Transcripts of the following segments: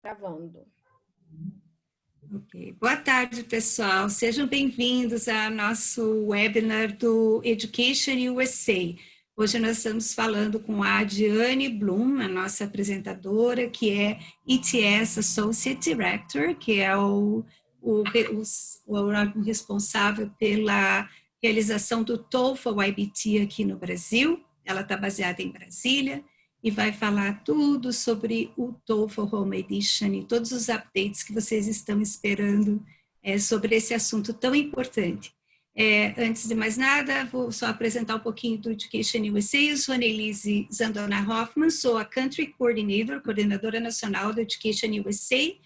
Gravando. Ok. Boa tarde, pessoal. Sejam bem-vindos ao nosso webinar do Education USA. Hoje nós estamos falando com a Diane Bloom, a nossa apresentadora, que é ETS Associate Director, que é o órgão responsável pela realização do TOEFL IBT aqui no Brasil. Ela está baseada em Brasília e vai falar tudo sobre o TOEFL Home Edition e todos os updates que vocês estão esperando sobre esse assunto tão importante. Antes de mais nada, vou só apresentar um pouquinho do Education USA. Eu sou Annelise Zandona Hoffman, sou a Country Coordinator, coordenadora nacional do Education USA,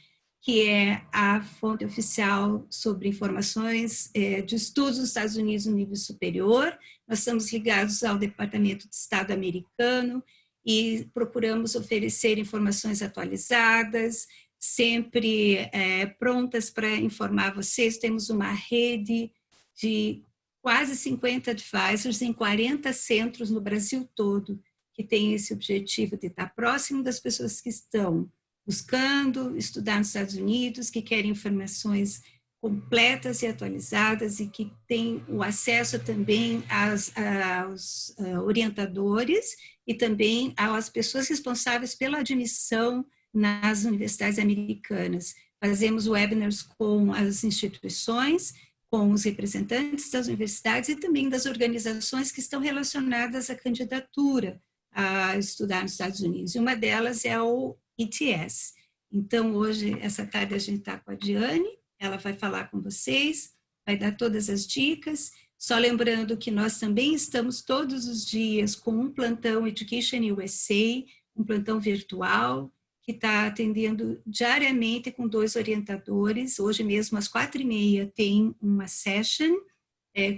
que é a fonte oficial sobre informações de estudos nos Estados Unidos no nível superior. Nós estamos ligados ao Departamento de Estado americano, e procuramos oferecer informações atualizadas, sempre prontas para informar vocês. Temos uma rede de quase 50 advisors em 40 centros no Brasil todo, que tem esse objetivo de estar próximo das pessoas que estão buscando estudar nos Estados Unidos, que querem informações completas e atualizadas e que têm o acesso também aos orientadores e também às pessoas responsáveis pela admissão nas universidades americanas. Fazemos webinars com as instituições, com os representantes das universidades e também das organizações que estão relacionadas à candidatura a estudar nos Estados Unidos. E uma delas é o ETS. Então, hoje, essa tarde, a gente está com a Diane. Ela vai falar com vocês, vai dar todas as dicas. Só lembrando que nós também estamos todos os dias com um plantão Education USA, um plantão virtual, que está atendendo diariamente com 2 orientadores. Hoje mesmo, às 4h30, tem uma session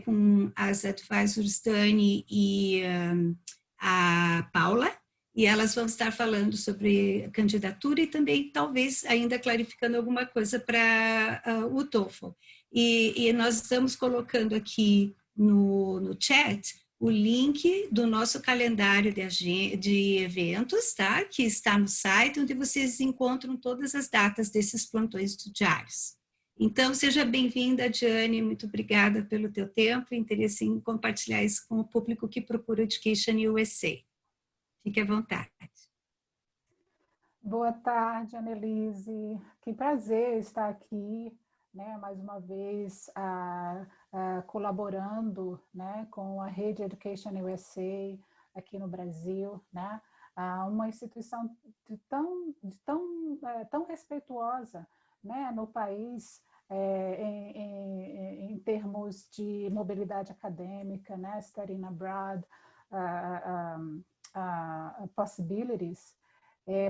com as advisors Dani e a Paula, e elas vão estar falando sobre candidatura e também, talvez, ainda clarificando alguma coisa para o TOEFL. E nós estamos colocando aqui no chat o link do nosso calendário de eventos, tá? Que está no site, onde vocês encontram todas as datas desses plantões diários. Então, seja bem-vinda, Diane, muito obrigada pelo teu tempo e interesse em compartilhar isso com o público que procura Education USA. Fique à vontade. Boa tarde, Annelise. Que prazer estar aqui, né, mais uma vez, colaborando, né, com a Rede Education USA aqui no Brasil, né, uma instituição tão respeituosa, né, no país, em termos de mobilidade acadêmica, né, studying abroad, possibilities.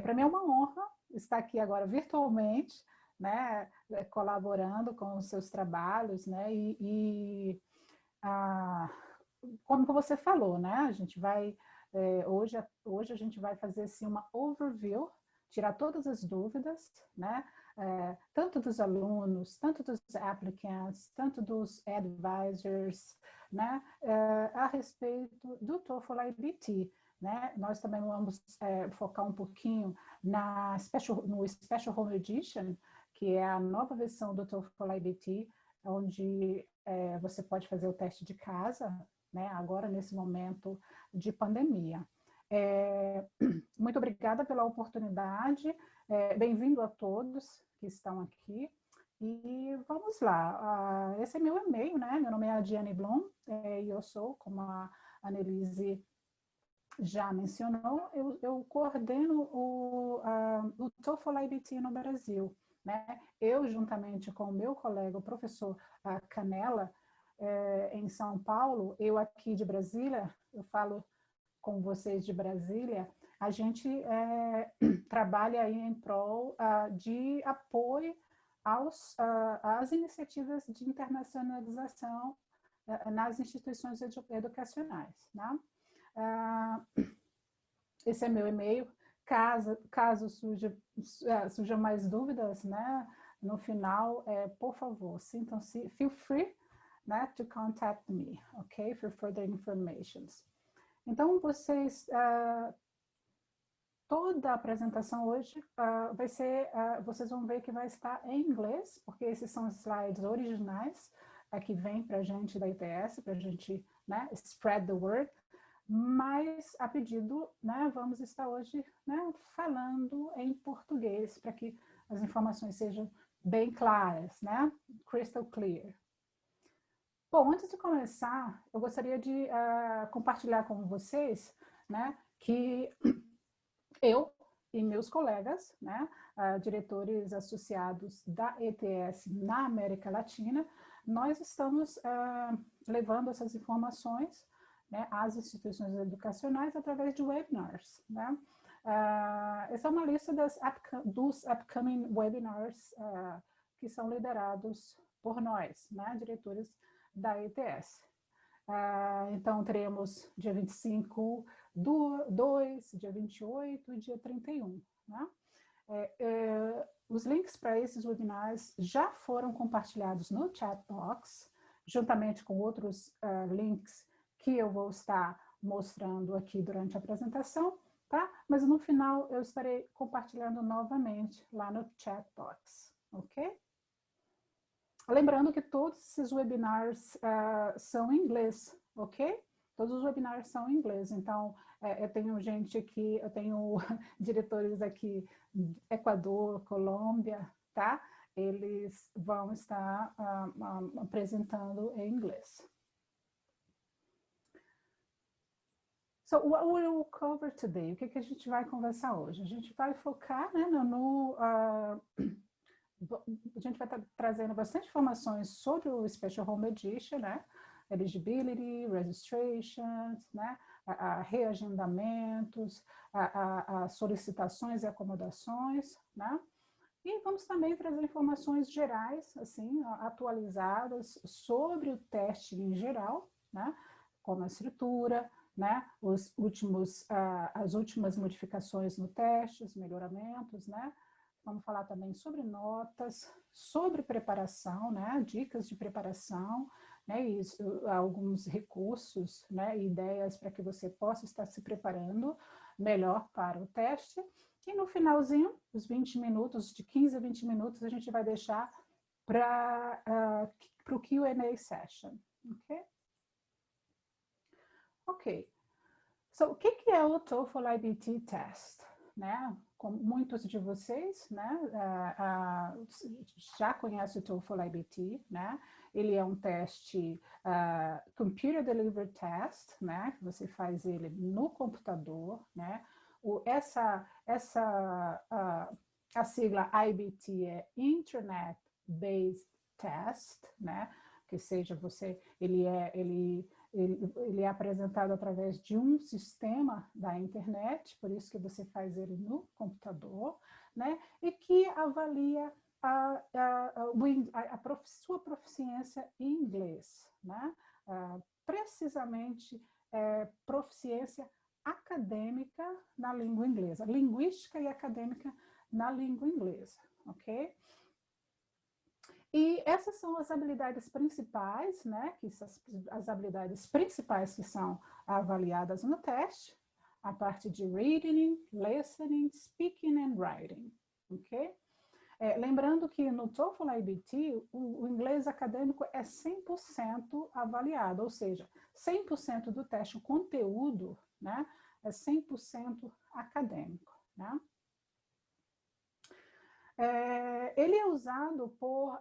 Para mim é uma honra estar aqui agora virtualmente, né, colaborando com os seus trabalhos, né, como você falou, né, a gente vai, hoje a gente vai fazer assim, uma overview, tirar todas as dúvidas, né, tanto dos alunos, tanto dos applicants, tanto dos advisors, né, a respeito do TOEFL IBT. Né? Nós também vamos focar um pouquinho no Special Home Edition, que é a nova versão do TOEFL IBT, onde você pode fazer o teste de casa, né? Agora nesse momento de pandemia. Muito obrigada pela oportunidade, bem-vindo a todos que estão aqui, e vamos lá. Esse é meu e-mail, né? Meu nome é Diane Bloom, e eu sou, como a Annelise já mencionou, eu coordeno o TOEFL IBT no Brasil, né? Eu, juntamente com o meu colega, o professor Canella, em São Paulo, eu aqui de Brasília, eu falo com vocês de Brasília, a gente trabalha aí em prol de apoio às iniciativas de internacionalização nas instituições educacionais, né? Esse é meu e-mail. Caso surjam mais dúvidas, né, no final, por favor, sintam-se, feel free, né, to contact me, ok, for further information. Então, vocês Toda a apresentação hoje vai ser, vocês vão ver que vai estar em inglês, porque esses são os slides originais que vem para a gente da ITS, para a gente, né, spread the word, mas a pedido, né, vamos estar hoje, né, falando em português, para que as informações sejam bem claras, né, crystal clear. Bom, antes de começar, eu gostaria de compartilhar com vocês, né, que eu e meus colegas, né, diretores associados da ETS na América Latina, nós estamos levando essas informações, né, às instituições educacionais através de webinars, né? Essa é uma lista dos upcoming webinars que são liderados por nós, né, diretores da ETS. Então, teremos dia 25 do 2, dia 28 e dia 31. Né? Os links para esses webinars já foram compartilhados no chat box, juntamente com outros links que eu vou estar mostrando aqui durante a apresentação, tá? Mas no final eu estarei compartilhando novamente lá no chat box, ok? Lembrando que todos esses webinars são em inglês, ok? Todos os webinars são em inglês, então eu tenho gente aqui, eu tenho diretores aqui do Equador, Colômbia, tá? Eles vão estar apresentando em inglês. So, what we will cover today? O que a gente vai conversar hoje? A gente vai focar, né, a gente vai estar trazendo bastante informações sobre o Special Home Edition, né? Eligibility, registrations, né? Reagendamentos, solicitações e acomodações, né? E vamos também trazer informações gerais, assim, atualizadas sobre o teste em geral, né? Como a estrutura, né? As últimas modificações no teste, os melhoramentos, né? Vamos falar também sobre notas, sobre preparação, né? Dicas de preparação, né? E alguns recursos, né? E ideias para que você possa estar se preparando melhor para o teste. E no finalzinho, os 20 minutos, de 15 a 20 minutos, a gente vai deixar para o Q&A session, ok? Ok. So, o que é o TOEFL IBT Test? Né? Como muitos de vocês, né, já conhecem o TOEFL IBT, né? Ele é um teste Computer Delivered Test, né? Que você faz ele no computador, né? A sigla IBT é Internet Based Test, né? Que seja ele é apresentado através de um sistema da internet, por isso que você faz ele no computador, né? E que avalia sua proficiência em inglês, né? Precisamente proficiência acadêmica na língua inglesa, linguística e acadêmica na língua inglesa, ok? E essas são as habilidades principais, né? As habilidades principais que são avaliadas no teste, a parte de reading, listening, speaking and writing, ok? Lembrando que no TOEFL IBT, o inglês acadêmico é 100% avaliado, ou seja, 100% do teste, o conteúdo, né, é 100% acadêmico, né? Ele é usado por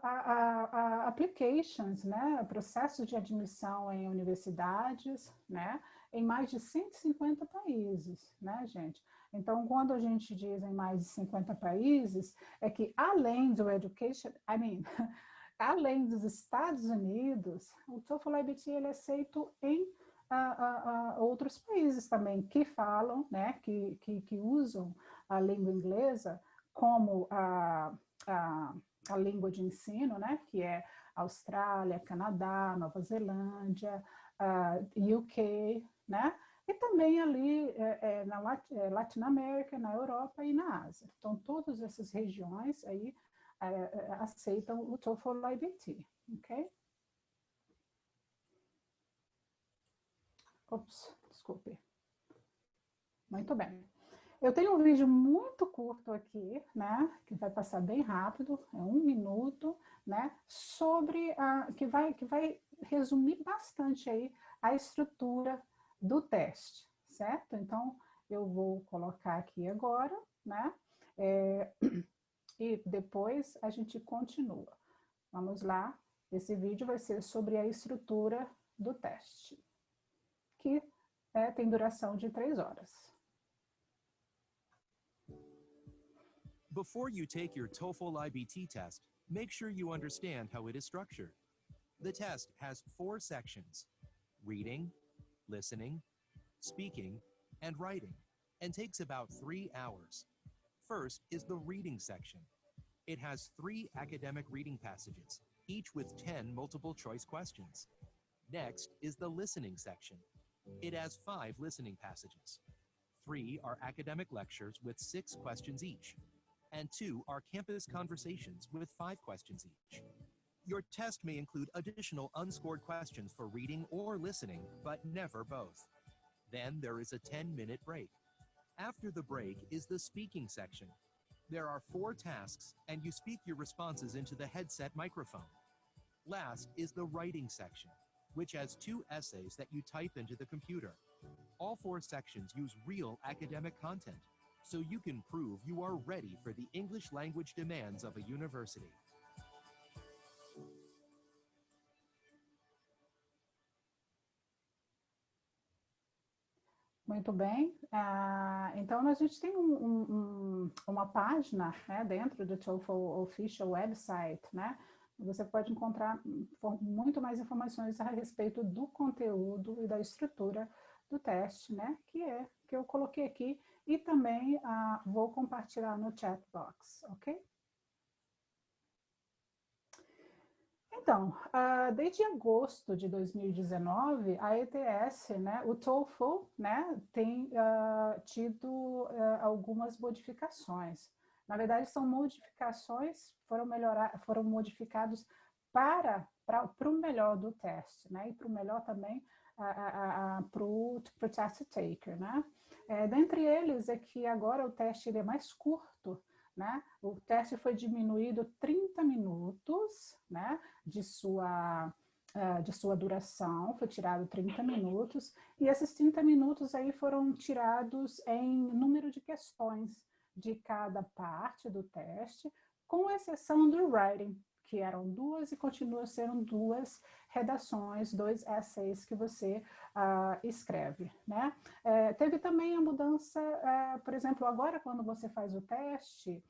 applications, né, processos de admissão em universidades, né, em mais de 150 países, né, gente? Então, quando a gente diz em mais de 50 países, é que além do education, além dos Estados Unidos, o TOEFL IBT ele é aceito em outros países também que falam, né, que usam a língua inglesa como a língua de ensino, né, que é Austrália, Canadá, Nova Zelândia, UK, né, e também ali na Latinoamérica, na Europa e na Ásia. Então, todas essas regiões aí aceitam o TOEFL IBT, ok? Ops, desculpe. Muito bem. Eu tenho um vídeo muito curto aqui, né, que vai passar bem rápido, é 1 minuto, né, sobre que vai resumir bastante aí a estrutura do teste, certo? Então, eu vou colocar aqui agora, né, e depois a gente continua. Vamos lá, esse vídeo vai ser sobre a estrutura do teste, que tem duração de 3 horas. Before you take your TOEFL IBT test, make sure you understand how it is structured. The test has 4 sections: reading, listening, speaking, and writing, and takes about 3 hours. First is the reading section. It has 3 academic reading passages, each with 10 multiple choice questions. Next is the listening section. It has 5 listening passages. 3 are academic lectures with 6 questions each, and 2 are campus conversations with 5 questions each. Your test may include additional unscored questions for reading or listening, but never both. Then there is a 10-minute break. After the break is the speaking section. There are 4 tasks, and you speak your responses into the headset microphone. Last is the writing section, which has 2 essays that you type into the computer. All 4 sections use real academic content, so you can prove you are ready for the English language demands of a university. Muito bem. Então, a gente tem uma página, né, dentro do TOEFL Official Website, né? Você pode encontrar muito mais informações a respeito do conteúdo e da estrutura do teste, né? Que eu coloquei aqui e também vou compartilhar no chat box, ok? Então, desde agosto de 2019, a ETS, né, o TOEFL, né, tem tido algumas modificações. Na verdade, são modificações, foram modificados para o melhor do teste, né, e para o melhor também para o test taker, né. Dentre eles é que agora o teste ele é mais curto, né? O teste foi diminuído 30 minutos, né, de sua duração, foi tirado 30 minutos, e esses 30 minutos aí foram tirados em número de questões de cada parte do teste, com exceção do writing, que eram 2 e continua sendo 2 redações, 2 essays que você escreve, né? Teve também a mudança, por exemplo, agora quando você faz o teste,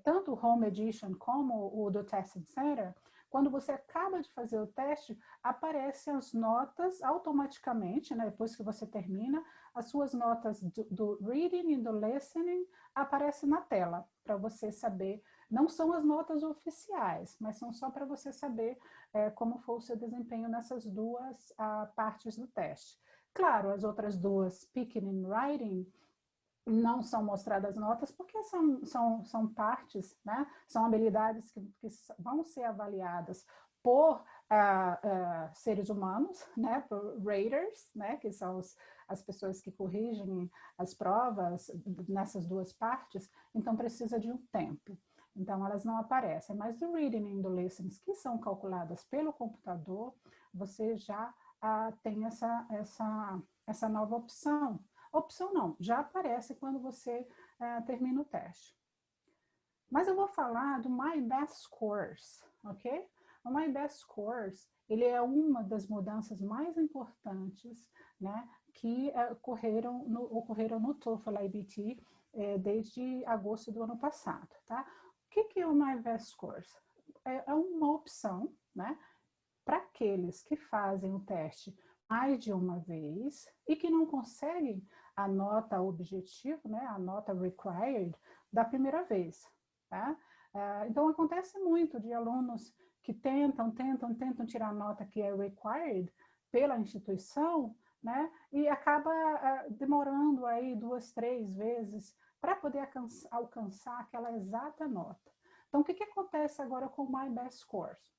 tanto o Home Edition como o do Testing Center, quando você acaba de fazer o teste, aparecem as notas automaticamente, né? Depois que você termina, as suas notas do reading e do listening aparecem na tela, para você saber. Não são as notas oficiais, mas são só para você saber como foi o seu desempenho nessas 2 partes do teste. Claro, as outras 2, speaking and writing, não são mostradas notas porque são partes, né? São habilidades que vão ser avaliadas por seres humanos, né? Por raters, né? Que são as pessoas que corrigem as provas nessas 2 partes, então precisa de um tempo. Então, elas não aparecem, mas do reading e do listening, que são calculadas pelo computador, você já tem essa nova opção. Opção não, já aparece quando você termina o teste. Mas eu vou falar do My Best Course, ok? O My Best Course, ele é uma das mudanças mais importantes, né, que ocorreram no TOEFL IBT desde agosto do ano passado, tá? O que é o My Best Course? É uma opção, né, para aqueles que fazem o teste mais de uma vez e que não conseguem a nota objetivo, né, a nota required, da primeira vez. Tá? Então, acontece muito de alunos que tentam tirar a nota que é required pela instituição, né, e acaba demorando aí 2, 3 vezes para poder alcançar aquela exata nota. Então, o que acontece agora com o My Best Course?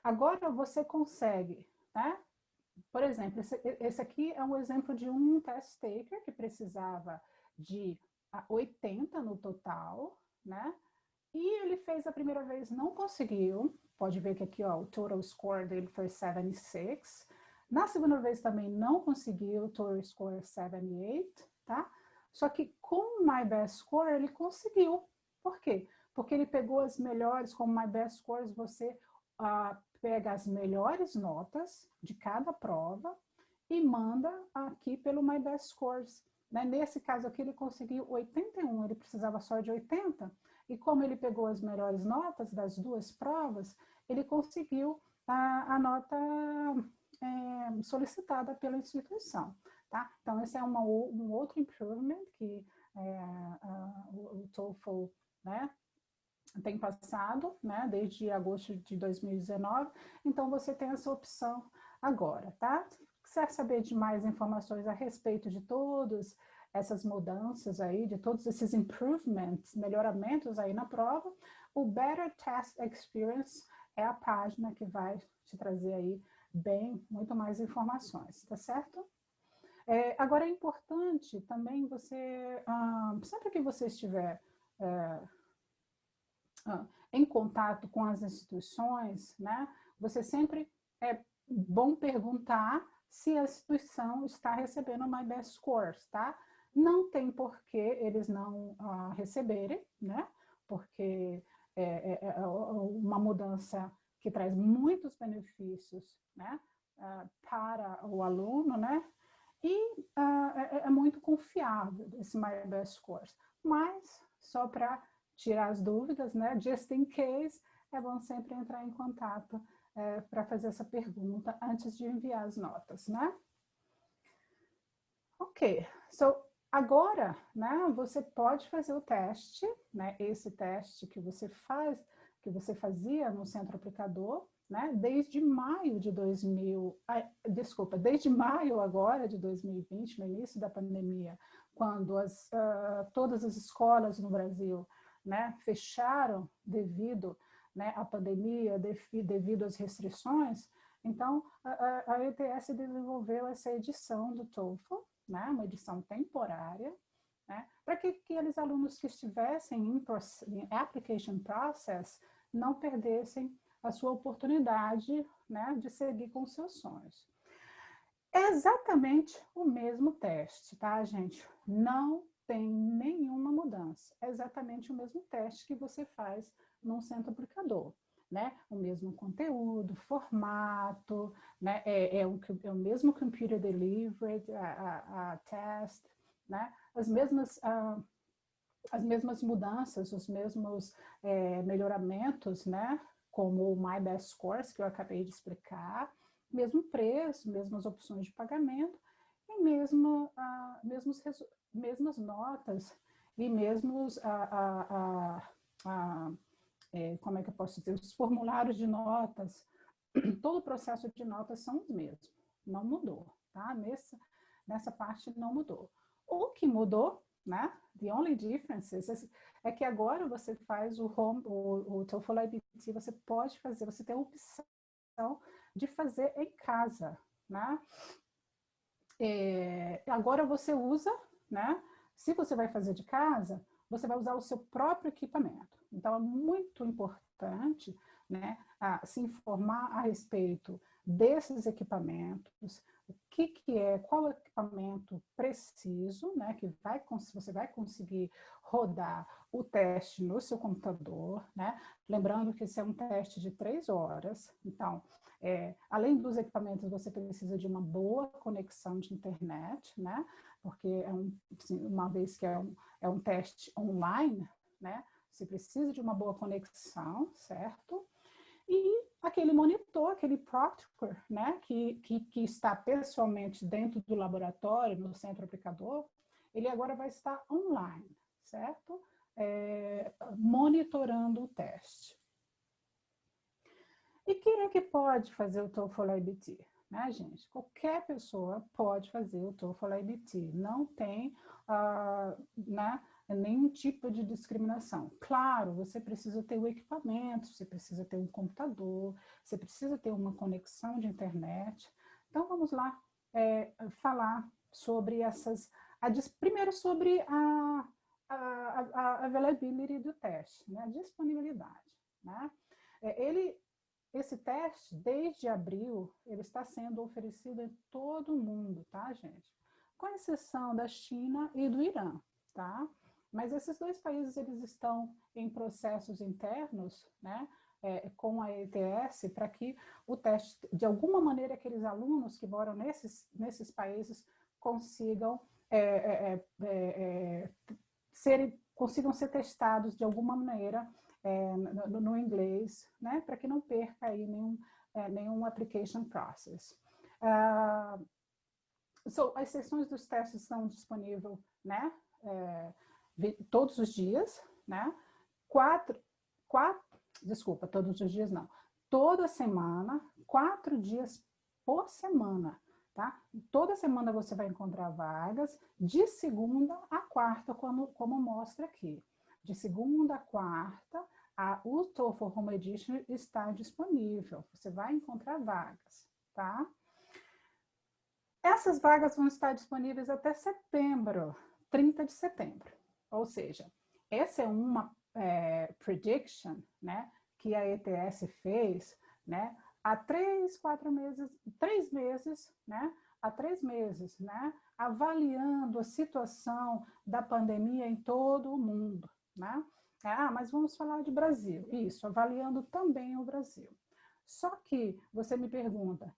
Agora você consegue, né, por exemplo, esse aqui é um exemplo de um test taker que precisava de 80 no total, né? E ele fez a primeira vez, não conseguiu. Pode ver que aqui, ó, o total score dele foi 76. Na segunda vez também não conseguiu, o total score 78, tá? Só que com o My Best Score ele conseguiu. Por quê? Porque ele pegou as melhores, como My Best Scores, você pega as melhores notas de cada prova e manda aqui pelo My Best Scores. Né? Nesse caso aqui ele conseguiu 81, ele precisava só de 80, e como ele pegou as melhores notas das duas provas, ele conseguiu a nota solicitada pela instituição. Tá? Então, esse é um outro improvement que o TOEFL, né, tem passado, né, desde agosto de 2019. Então, você tem essa opção agora, tá? Se quer saber de mais informações a respeito de todas essas mudanças aí, de todos esses improvements, melhoramentos aí na prova, o Better Test Experience é a página que vai te trazer aí muito mais informações, tá certo? Agora é importante também você, sempre que você estiver em contato com as instituições, né, você sempre é bom perguntar se a instituição está recebendo o My Best Scores, tá? Não tem por que eles não receberem, né? Porque é uma mudança que traz muitos benefícios, né? Para o aluno, né? E é muito confiável esse My Best Scores. Mas, só para tirar as dúvidas, né? Just in case, é bom sempre entrar em contato para fazer essa pergunta antes de enviar as notas, né? Ok, so agora, né, você pode fazer o teste, né, esse teste que você fazia no centro aplicador, né, desde maio desde maio agora de 2020, no início da pandemia, quando todas as escolas no Brasil, né, fecharam devido, né, à pandemia, devido às restrições. Então, a ETS desenvolveu essa edição do TOEFL, né, uma edição temporária, né, para que aqueles alunos que estivessem em application process não perdessem a sua oportunidade, né, de seguir com seus sonhos. É exatamente o mesmo teste, tá, gente? Não tem nenhuma mudança. É exatamente o mesmo teste que você faz num centro aplicador. Né? O mesmo conteúdo, formato, né? é o mesmo computer delivered test, né? As mesmas mudanças, os mesmos melhoramentos, né? Como o My Best Scores, que eu acabei de explicar, mesmo preço, mesmas opções de pagamento, e mesmas notas, e mesmos como é que eu posso dizer, os formulários de notas, todo o processo de notas são os mesmos, não mudou, tá? Nessa parte não mudou. O que mudou, né? The only difference é que agora você faz o TOEFL IBT, você pode fazer, você tem a opção de fazer em casa, né? Agora você usa, né? Se você vai fazer de casa, você vai usar o seu próprio equipamento. Então, é muito importante, né, se informar a respeito desses equipamentos, qual é o equipamento preciso, né, que você vai conseguir rodar o teste no seu computador, né? Lembrando que esse é um teste de 3 horas, então, além dos equipamentos, você precisa de uma boa conexão de internet, né? Porque uma vez que é um teste online, né? Você precisa de uma boa conexão, certo? E aquele monitor, aquele proctor, né? Que está pessoalmente dentro do laboratório, no centro aplicador, ele agora vai estar online, certo? Monitorando o teste. E quem é que pode fazer o TOEFL IBT? Né, gente? Qualquer pessoa pode fazer o TOEFL IBT. Não tem né, nenhum tipo de discriminação. Claro, você precisa ter o equipamento, você precisa ter um computador, você precisa ter uma conexão de internet, Então, vamos lá falar sobre primeiro sobre a availability do teste, né? A disponibilidade, né? Esse teste, desde abril, ele está sendo oferecido em todo o mundo, tá, gente? Com exceção da China e do Irã, tá? Mas esses dois países, eles estão em processos internos, né, com a ETS, para que o teste, de alguma maneira, aqueles alunos que moram nesses países consigam consigam ser testados de alguma maneira no inglês, né, para que não perca aí nenhum application process. As sessões dos testes estão disponíveis, né, todos os dias, né? Todos os dias não. Toda semana, 4 dias por semana, tá? Toda semana você vai encontrar vagas, de segunda a quarta, como mostra aqui. De segunda a quarta, o TOEFL Home Edition está disponível. Você vai encontrar vagas, tá? Essas vagas vão estar disponíveis até setembro, 30 de setembro. Ou seja, essa é uma prediction, né, que a ETS fez, né, há 3 meses, né, avaliando a situação da pandemia em todo o mundo, né? Mas vamos falar de Brasil. Isso, avaliando também o Brasil. Só que você me pergunta,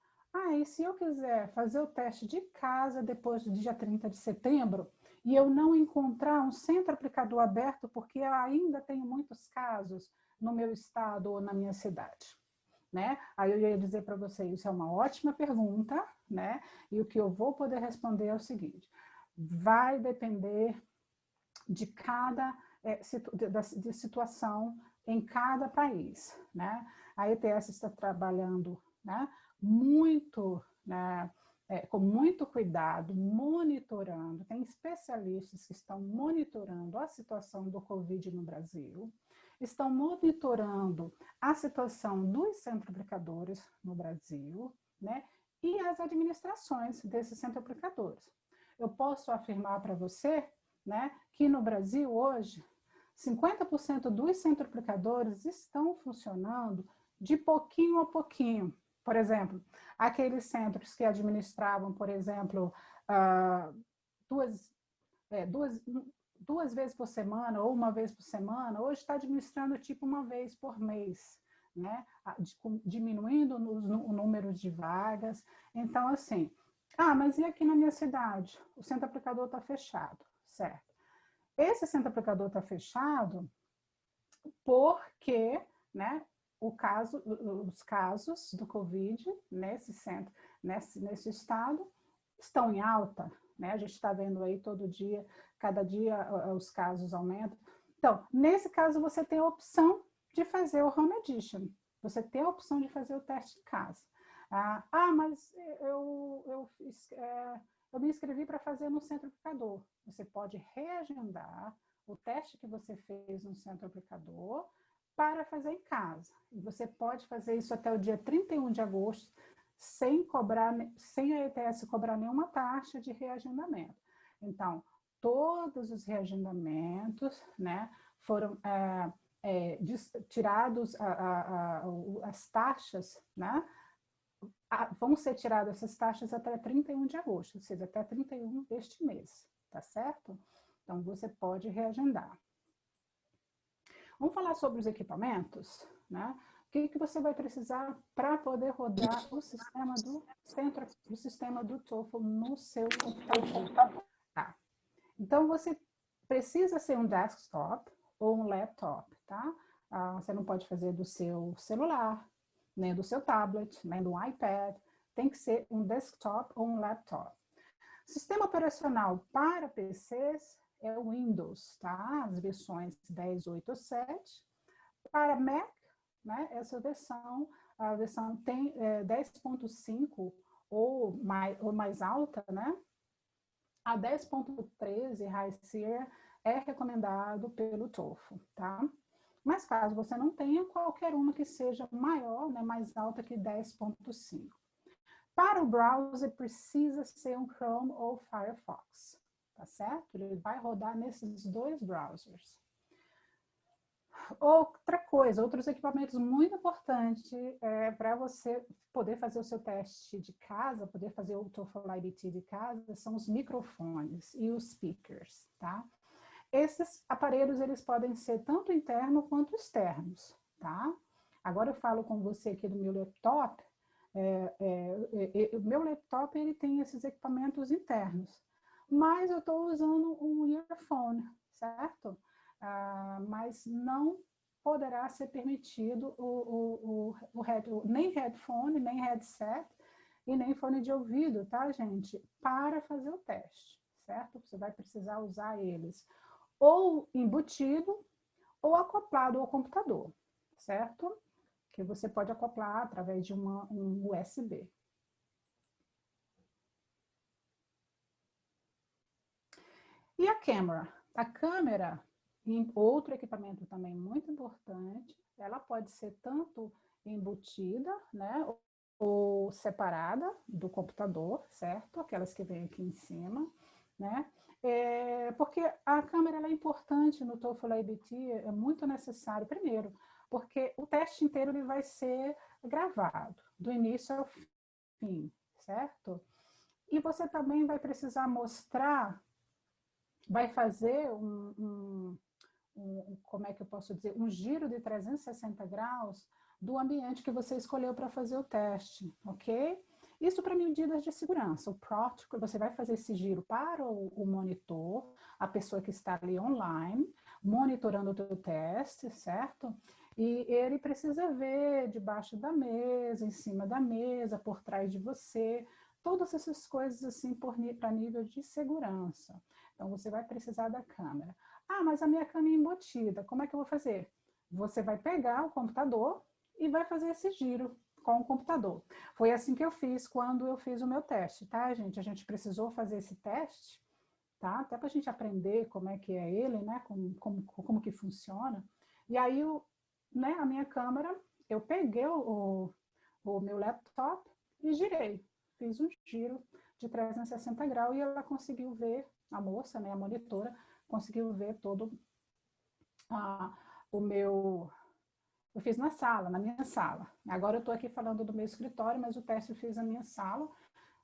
e se eu quiser fazer o teste de casa depois do dia 30 de setembro, e eu não encontrar um centro aplicador aberto, porque eu ainda tenho muitos casos no meu estado ou na minha cidade, né? Aí eu ia dizer para você, isso é uma ótima pergunta, né? E o que eu vou poder responder é o seguinte, vai depender de cada de situação em cada país, né? A ETS está trabalhando, né, muito, né, com muito cuidado, monitorando, tem especialistas que estão monitorando a situação do Covid no Brasil, estão monitorando a situação dos centros aplicadores no Brasil, né, e as administrações desses centros aplicadores. Eu posso afirmar para você, né, que no Brasil hoje, 50% dos centros aplicadores estão funcionando de pouquinho a pouquinho. Por exemplo, aqueles centros que administravam, por exemplo, duas vezes por semana ou uma vez por semana, hoje está administrando tipo uma vez por mês, né? Diminuindo o número de vagas. Então, assim, mas e aqui na minha cidade? O centro aplicador está fechado, certo? Esse centro aplicador está fechado porque, né, os casos do Covid nesse centro, nesse estado, estão em alta, né? A gente está vendo aí todo dia, cada dia os casos aumentam. Então, nesse caso, você tem a opção de fazer o Home Edition. Você tem a opção de fazer o teste em casa. Mas eu me inscrevi para fazer no centro aplicador. Você pode reagendar o teste que você fez no centro aplicador para fazer em casa. E você pode fazer isso até o dia 31 de agosto, sem a ETS cobrar nenhuma taxa de reagendamento. Então, todos os reagendamentos, né, foram tirados, as taxas, né, vão ser tiradas essas taxas até 31 de agosto, ou seja, até 31 deste mês, tá certo? Então, você pode reagendar. Vamos falar sobre os equipamentos, né? O que você vai precisar para poder rodar o sistema do TOEFL no seu computador. Tá. Então, você precisa ser um desktop ou um laptop, tá? Você não pode fazer do seu celular, nem do seu tablet, nem do iPad. Tem que ser um desktop ou um laptop. Sistema operacional para PCs é o Windows, tá? As versões 10.8.7. Para Mac, né, a versão tem 10.5 ou mais alta, né? A 10.13 High Sierra é recomendado pelo TOEFL, tá? Mas caso você não tenha, qualquer uma que seja maior, né, mais alta que 10.5. Para o browser, precisa ser um Chrome ou Firefox, tá certo? Ele vai rodar nesses dois browsers. Outra coisa, outros equipamentos muito importantes para você poder fazer o seu teste de casa, poder fazer o TOEFL IBT de casa, são os microfones e os speakers, tá? Esses aparelhos, eles podem ser tanto internos quanto externos, tá? Agora eu falo com você aqui do meu laptop. O meu laptop, ele tem esses equipamentos internos, mas eu estou usando um earphone, certo? Mas não poderá ser permitido nem headphone, nem headset e nem fone de ouvido, tá, gente? Para fazer o teste, certo? Você vai precisar usar eles ou embutido ou acoplado ao computador, certo? Que você pode acoplar através de um USB. E a câmera? A câmera, outro equipamento também muito importante, ela pode ser tanto embutida, né, ou separada do computador, certo? Aquelas que vêm aqui em cima, né? Porque a câmera ela é importante no TOEFL IBT, é muito necessário, primeiro, porque o teste inteiro ele vai ser gravado, do início ao fim, certo? E você também vai precisar mostrar, vai fazer como é que eu posso dizer, um giro de 360 graus do ambiente que você escolheu para fazer o teste, ok? Isso para medidas de segurança. O protocol, você vai fazer esse giro para o monitor, a pessoa que está ali online, monitorando o teu teste, certo? E ele precisa ver debaixo da mesa, em cima da mesa, por trás de você, todas essas coisas assim para nível de segurança. Então, você vai precisar da câmera. Ah, mas a minha câmera é embutida, como é que eu vou fazer? Você vai pegar o computador e vai fazer esse giro com o computador. Foi assim que eu fiz quando eu fiz o meu teste, tá, gente? A gente precisou fazer esse teste, tá? Até para a gente aprender como é que é ele, né? Como que funciona. E aí, né, a minha câmera, eu peguei o meu laptop e girei. Fiz um giro de 360 graus e ela conseguiu ver, a moça, né, a monitora, conseguiu ver todo o meu... Eu fiz na minha sala. Agora eu estou aqui falando do meu escritório, mas o teste eu fiz na minha sala,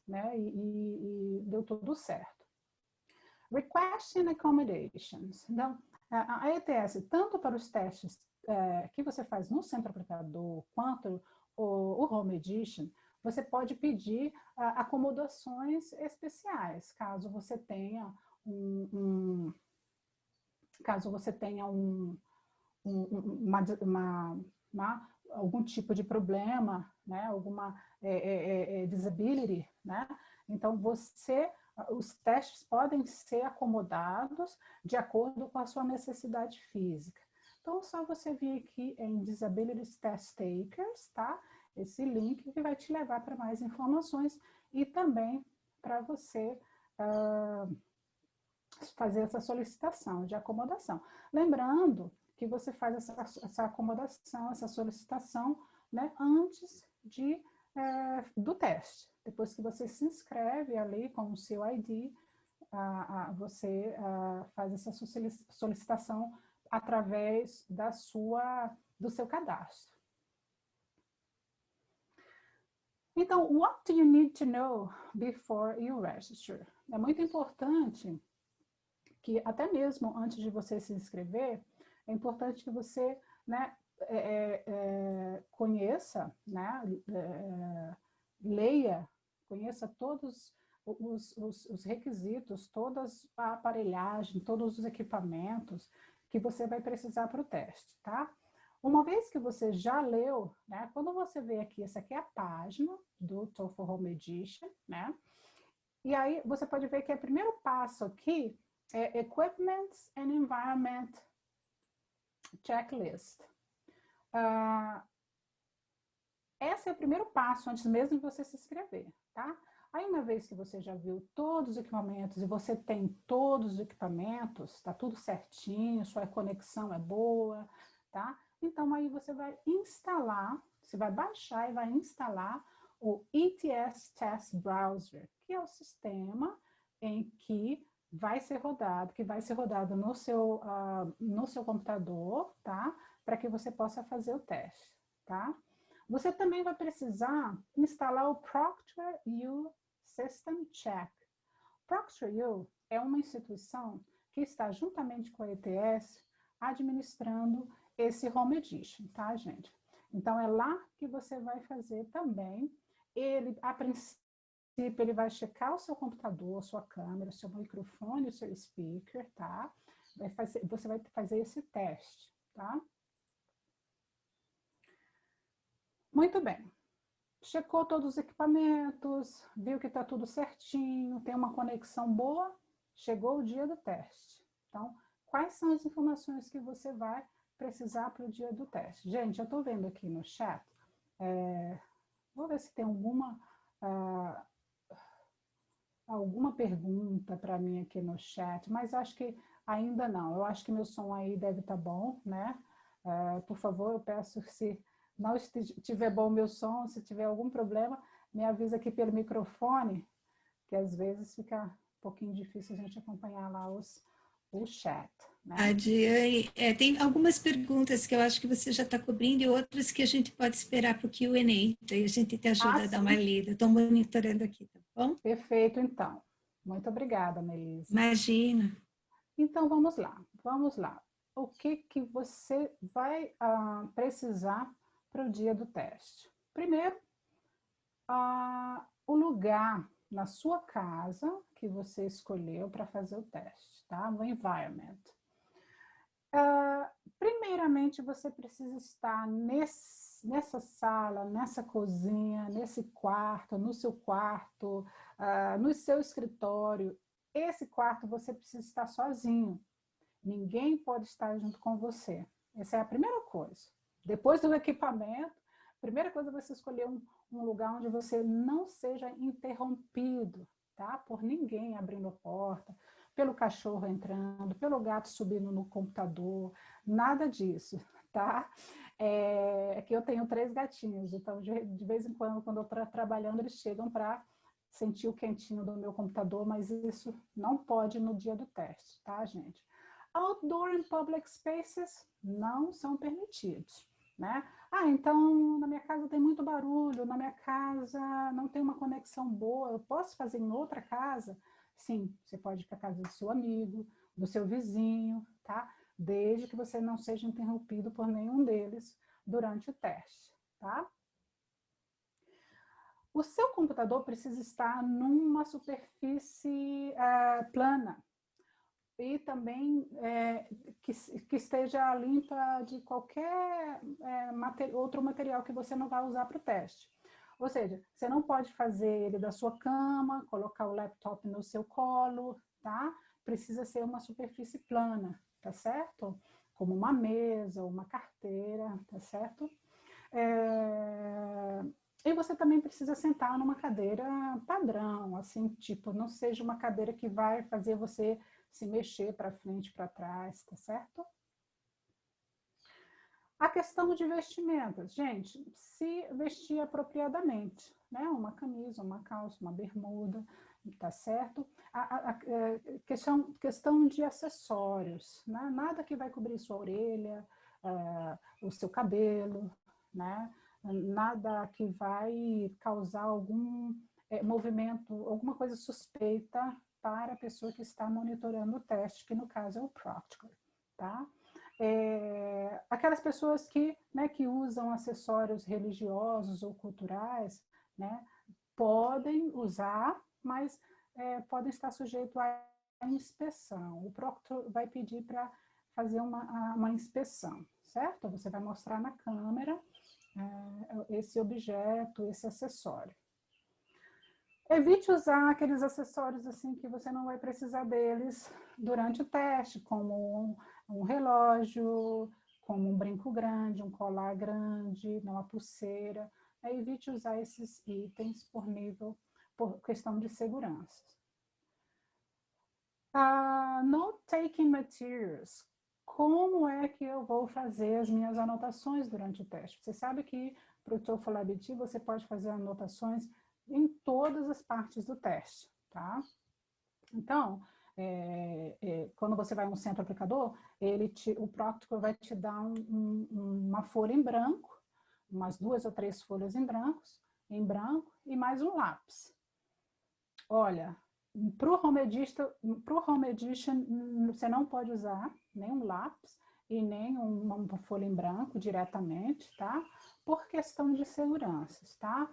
né, e deu tudo certo. Request and Accommodations. Então, a ETS, tanto para os testes que você faz no centro aplicador, quanto o Home Edition, você pode pedir acomodações especiais, caso você tenha algum tipo de problema, né? Alguma disability, né? Então, os testes podem ser acomodados de acordo com a sua necessidade física. Então, só você vir aqui em Disability Test Takers, tá? Esse link que vai te levar para mais informações e também para você fazer essa solicitação de acomodação. Lembrando que você faz essa acomodação, essa solicitação, né, antes do teste. Depois que você se inscreve ali com o seu ID, você faz essa solicitação através do seu cadastro. Então, what do you need to know before you register? É muito importante que até mesmo antes de você se inscrever, é importante que você, né, conheça, né, leia, conheça todos os requisitos, toda a aparelhagem, todos os equipamentos que você vai precisar para o teste, tá? Uma vez que você já leu, né, quando você vê aqui, essa aqui é a página do TOEFL Home Edition, né? E aí você pode ver que o primeiro passo aqui é Equipment and Environment Checklist. Esse é o primeiro passo, antes mesmo de você se inscrever, tá? Aí, uma vez que você já viu todos os equipamentos e você tem todos os equipamentos, está tudo certinho, sua conexão é boa, tá? Então, aí você vai instalar, você vai baixar e vai instalar o ETS Test Browser, que é o sistema em que vai ser rodado no seu computador, tá? Para que você possa fazer o teste, tá? Você também vai precisar instalar o ProctorU System Check. ProctorU é uma instituição que está juntamente com a ETS administrando esse Home Edition, tá, gente? Então, é lá que você vai fazer também. Ele, a princípio, ele vai checar o seu computador, a sua câmera, o seu microfone, o seu speaker, tá? Você vai fazer esse teste, tá? Muito bem. Checou todos os equipamentos, viu que está tudo certinho, tem uma conexão boa, chegou o dia do teste. Então, quais são as informações que você vai precisar para o dia do teste? Gente, eu estou vendo aqui no chat, vou ver se tem alguma pergunta para mim aqui no chat, mas acho que ainda não. Eu acho que meu som aí deve estar bom, né? Por favor, eu peço que se não estiver bom o meu som, se tiver algum problema, me avisa aqui pelo microfone, que às vezes fica um pouquinho difícil a gente acompanhar lá o chat. Né? Adiane, tem algumas perguntas que eu acho que você já está cobrindo e outras que a gente pode esperar para o Q&A, daí a gente te ajuda a dar uma lida. Estou monitorando aqui, tá bom? Perfeito, então. Muito obrigada, Melissa. Imagina. Então, vamos lá. O que você vai precisar para o dia do teste? Primeiro, o lugar na sua casa que você escolheu para fazer o teste, tá? O environment. Primeiramente, você precisa estar nessa sala, nessa cozinha, nesse quarto, no seu quarto, no seu escritório. Esse quarto você precisa estar sozinho. Ninguém pode estar junto com você. Essa é a primeira coisa. Depois do equipamento, a primeira coisa é você escolher um lugar onde você não seja interrompido, tá? Por ninguém abrindo a porta, pelo cachorro entrando, pelo gato subindo no computador, nada disso, tá? É que eu tenho 3 gatinhos, então de vez em quando eu estou trabalhando, eles chegam para sentir o quentinho do meu computador, mas isso não pode no dia do teste, tá, gente? Outdoor and public spaces não são permitidos, né? Então na minha casa tem muito barulho, na minha casa não tem uma conexão boa, eu posso fazer em outra casa? Sim, você pode ir para a casa do seu amigo, do seu vizinho, tá? Desde que você não seja interrompido por nenhum deles durante o teste, tá? O seu computador precisa estar numa superfície plana e também que esteja limpa de qualquer outro material que você não vai usar para o teste. Ou seja, você não pode fazer ele da sua cama, colocar o laptop no seu colo, tá? Precisa ser uma superfície plana, tá certo? Como uma mesa, uma carteira, tá certo? E você também precisa sentar numa cadeira padrão, assim, tipo, não seja uma cadeira que vai fazer você se mexer para frente e para trás, tá certo? A questão de vestimentas, gente, se vestir apropriadamente, né? Uma camisa, uma calça, uma bermuda, tá certo? Questão de acessórios, né? Nada que vai cobrir sua orelha, o seu cabelo, né? Nada que vai causar algum movimento, alguma coisa suspeita para a pessoa que está monitorando o teste, que no caso é o proctor, tá? Aquelas pessoas que usam acessórios religiosos ou culturais, né, podem usar, mas podem estar sujeitos à inspeção. O proctor vai pedir para fazer uma inspeção, certo? Você vai mostrar na câmera esse objeto, esse acessório. Evite usar aqueles acessórios assim que você não vai precisar deles durante o teste, como um relógio, como um brinco grande, um colar grande, uma pulseira. Evite usar esses itens por questão de segurança. Note-taking materials. como é que eu vou fazer as minhas anotações durante o teste? Você sabe que para o TOEFL IBT você pode fazer anotações em todas as partes do teste, tá? Então, quando você vai a um centro aplicador, o Proctor vai te dar uma folha em branco, umas 2 ou 3 folhas em branco e mais um lápis. Olha, para o Home Edition, você não pode usar nem um lápis e nem uma folha em branco diretamente, tá? Por questão de segurança, tá?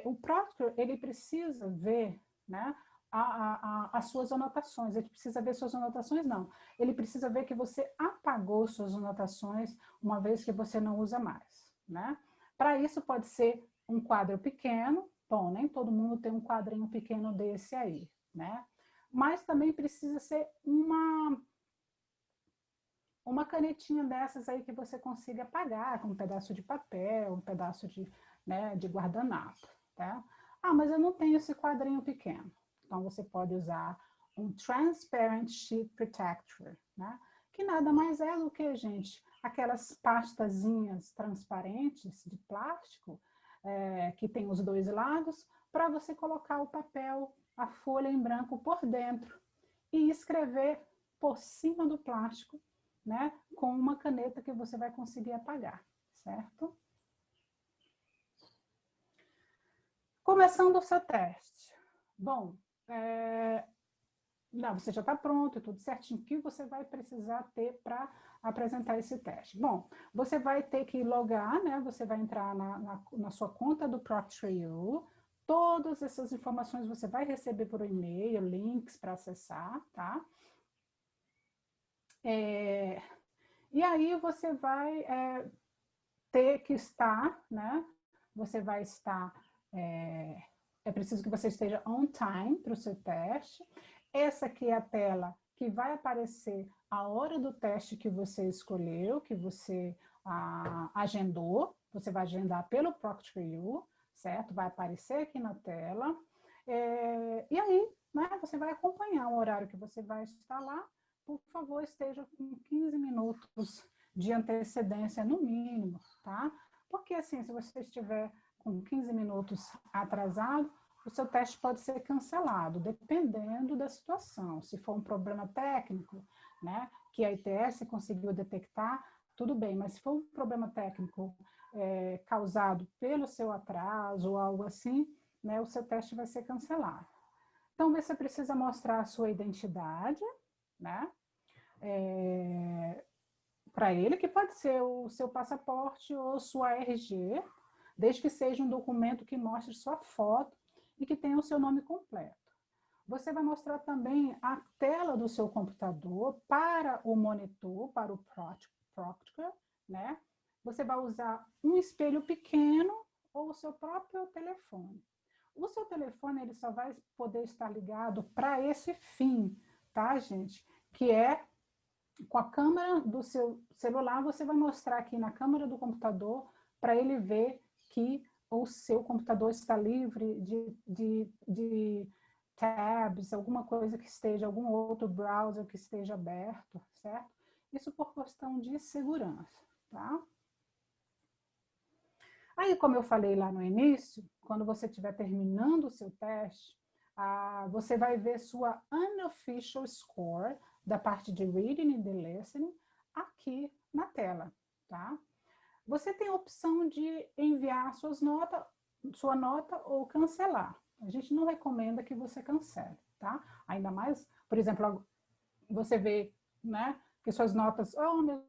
O Proctor, ele precisa ver, né, as suas anotações. Ele precisa ver suas anotações, não. Ele precisa ver que você apagou suas anotações uma vez que você não usa mais, né? Para isso pode ser um quadro pequeno. Bom, nem todo mundo tem um quadrinho pequeno desse aí, né? Mas também precisa ser uma canetinha dessas aí que você consiga apagar com um pedaço de papel, um pedaço de guardanapo, tá? Ah, mas eu não tenho esse quadrinho pequeno. Então, você pode usar um Transparent Sheet Protector, né? Que nada mais é do que, gente, aquelas pastazinhas transparentes de plástico que tem os 2 lados, para você colocar o papel, a folha em branco por dentro e escrever por cima do plástico, né, com uma caneta que você vai conseguir apagar, certo? Começando o seu teste. Bom, você já está pronto, tudo certinho. O que você vai precisar ter para apresentar esse teste? Bom, você vai ter que logar, né? Você vai entrar na sua conta do Proctor.io. Todas essas informações você vai receber por e-mail, links para acessar, tá? E aí você vai ter que estar, né? Você vai estar... É preciso que você esteja on time para o seu teste. Essa aqui é a tela que vai aparecer a hora do teste que você escolheu, que você agendou. Você vai agendar pelo Proctor.io, certo? Vai aparecer aqui na tela. E aí, né, você vai acompanhar o horário que você vai estar lá. Por favor, esteja com 15 minutos de antecedência no mínimo, tá? Porque assim, se você estiver com 15 minutos atrasado, o seu teste pode ser cancelado, dependendo da situação. Se for um problema técnico, né, que a ITS conseguiu detectar, tudo bem, mas se for um problema técnico causado pelo seu atraso ou algo assim, né, o seu teste vai ser cancelado. Então, você precisa mostrar a sua identidade, né, para ele, que pode ser o seu passaporte ou sua RG, desde que seja um documento que mostre sua foto e que tenha o seu nome completo. Você vai mostrar também a tela do seu computador para o monitor, para o Proctor, né? Você vai usar um espelho pequeno ou o seu próprio telefone. O seu telefone ele só vai poder estar ligado para esse fim, tá, gente? Que é com a câmera do seu celular, você vai mostrar aqui na câmera do computador para ele ver que o seu computador está livre de tabs, alguma coisa que esteja, algum outro browser que esteja aberto, certo? Isso por questão de segurança, tá? Aí, como eu falei lá no início, quando você estiver terminando o seu teste, você vai ver sua unofficial score da parte de reading e de listening aqui na tela, tá? Você tem a opção de enviar sua nota ou cancelar. A gente não recomenda que você cancele, tá? Ainda mais, por exemplo, você vê, né, que suas notas, minhas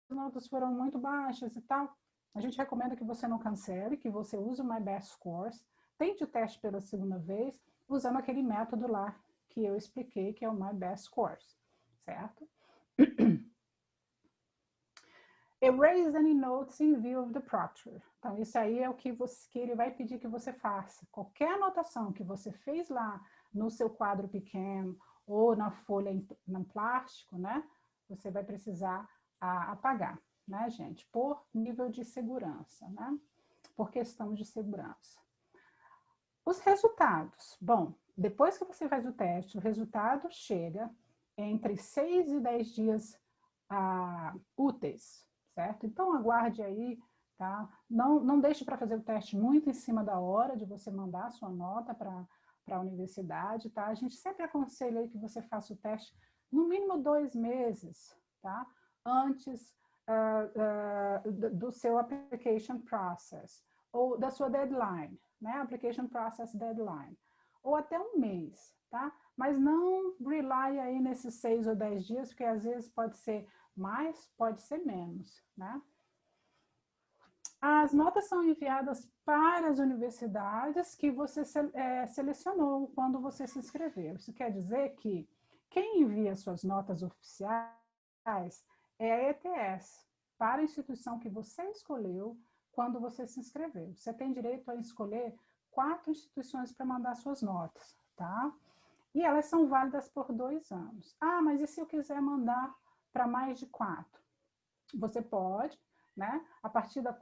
notas foram muito baixas e tal. A gente recomenda que você não cancele, que você use o My Best Scores, tente o teste pela segunda vez, usando aquele método lá que eu expliquei, que é o My Best Scores, certo? Erase any notes in view of the Proctor. Então, isso aí é o que ele vai pedir que você faça. Qualquer anotação que você fez lá no seu quadro pequeno ou na folha em plástico, né? Você vai precisar apagar, né, gente? Por nível de segurança, né? Por questão de segurança. Os resultados. Bom, depois que você faz o teste, o resultado chega entre 6 e 10 dias úteis, certo? Então, aguarde aí, tá? Não deixe para fazer o teste muito em cima da hora de você mandar a sua nota para a universidade, tá? A gente sempre aconselha aí que você faça o teste no mínimo 2 meses, tá? Antes do seu application process, ou da sua deadline, né? Application process deadline, ou até 1 mês, tá? Mas não rely aí nesses 6 ou 10 dias, porque às vezes pode ser mais, pode ser menos, né? As notas são enviadas para as universidades que você selecionou quando você se inscreveu. Isso quer dizer que quem envia suas notas oficiais é a ETS, para a instituição que você escolheu quando você se inscreveu. Você tem direito a escolher 4 instituições para mandar suas notas, tá? E elas são válidas por 2 anos. Ah, mas e se eu quiser mandar para mais de 4? Você pode, né? A partir do